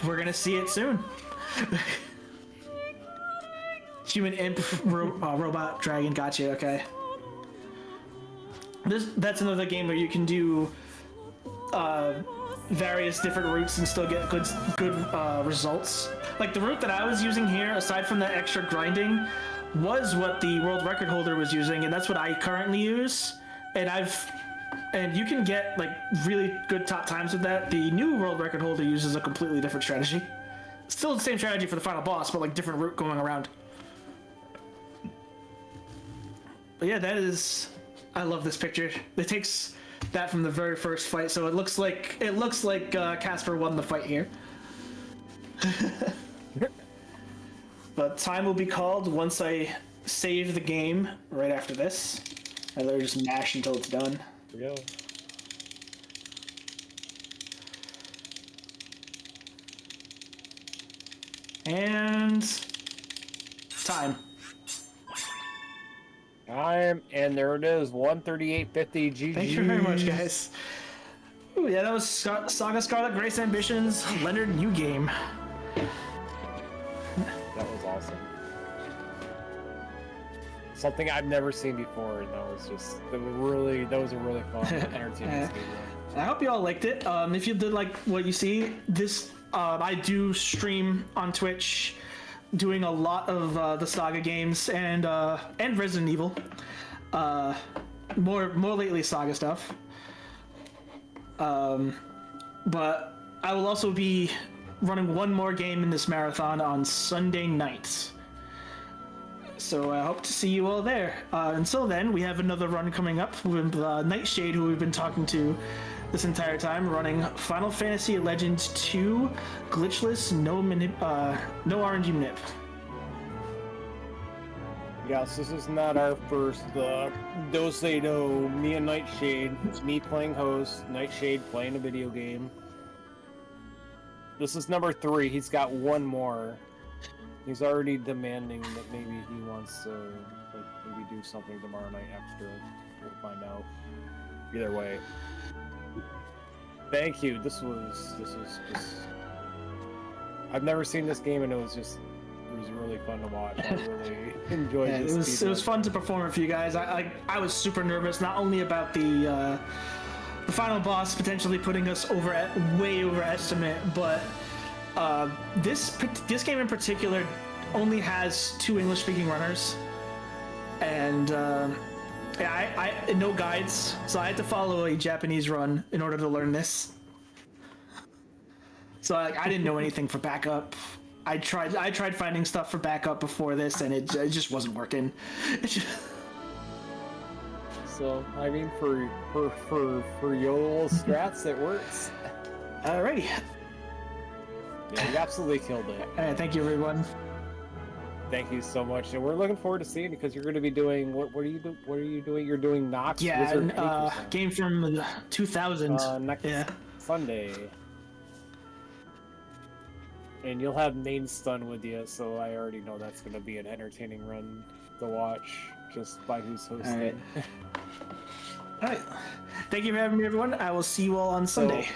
we're gonna see it soon. Human imp, robot, dragon, gotcha, okay. That's another game where you can do various different routes and still get good results. Like the route that I was using here, aside from the extra grinding, was what the world record holder was using, and that's what I currently use. And you can get like really good top times with that. The new world record holder uses a completely different strategy. Still the same strategy for the final boss, but like different route going around. But yeah, I love this picture. It takes that from the very first fight, so it looks like Casper won the fight here. But time will be called once I save the game right after this. I literally just mash until it's done. Here we go. And time. And there it is, 138.50 GG. Thank you very much, guys. Ooh, yeah, that was SaGa Scarlet Grace Ambitions, Leonard NG game. That was awesome. something I've never seen before, and that was a really fun, entertaining speedrun. I hope you all liked it. If you did like what you see, this I do stream on Twitch, doing a lot of the SaGa games and Resident Evil. More lately SaGa stuff. But I will also be running one more game in this marathon on Sunday nights. So I hope to see you all there. Until then, we have another run coming up with Nightshade, who we've been talking to this entire time, running Final Fantasy Legends 2 glitchless, no RNG manip. Yes, this is not our first Dose Do, me and Nightshade. It's me playing host, Nightshade playing a video game. This is number 3. He's got one more. He's already demanding that maybe he wants to maybe do something tomorrow night extra. We'll find out. Either way. Thank you. This was just. I've never seen this game, and it was really fun to watch. I really enjoyed this. It was fun to perform it for you guys. I was super nervous, not only about the final boss potentially putting us way overestimate, but this game in particular only has 2 English-speaking runners, and no guides, so I had to follow a Japanese run in order to learn this. So I didn't know anything for backup. I tried finding stuff for backup before this, and it just wasn't working. So I mean, for your strats, it works. Alrighty. Yeah, you absolutely killed it. Thank you, everyone. Thank you so much, and we're looking forward to seeing it because you're going to be doing what are you doing? You're doing Nox Wizard Cake game from 2000. Next Sunday, and you'll have Main Stun with you, so I already know that's going to be an entertaining run to watch just by who's hosting. All right. Thank you for having me, everyone. I will see you all on Sunday.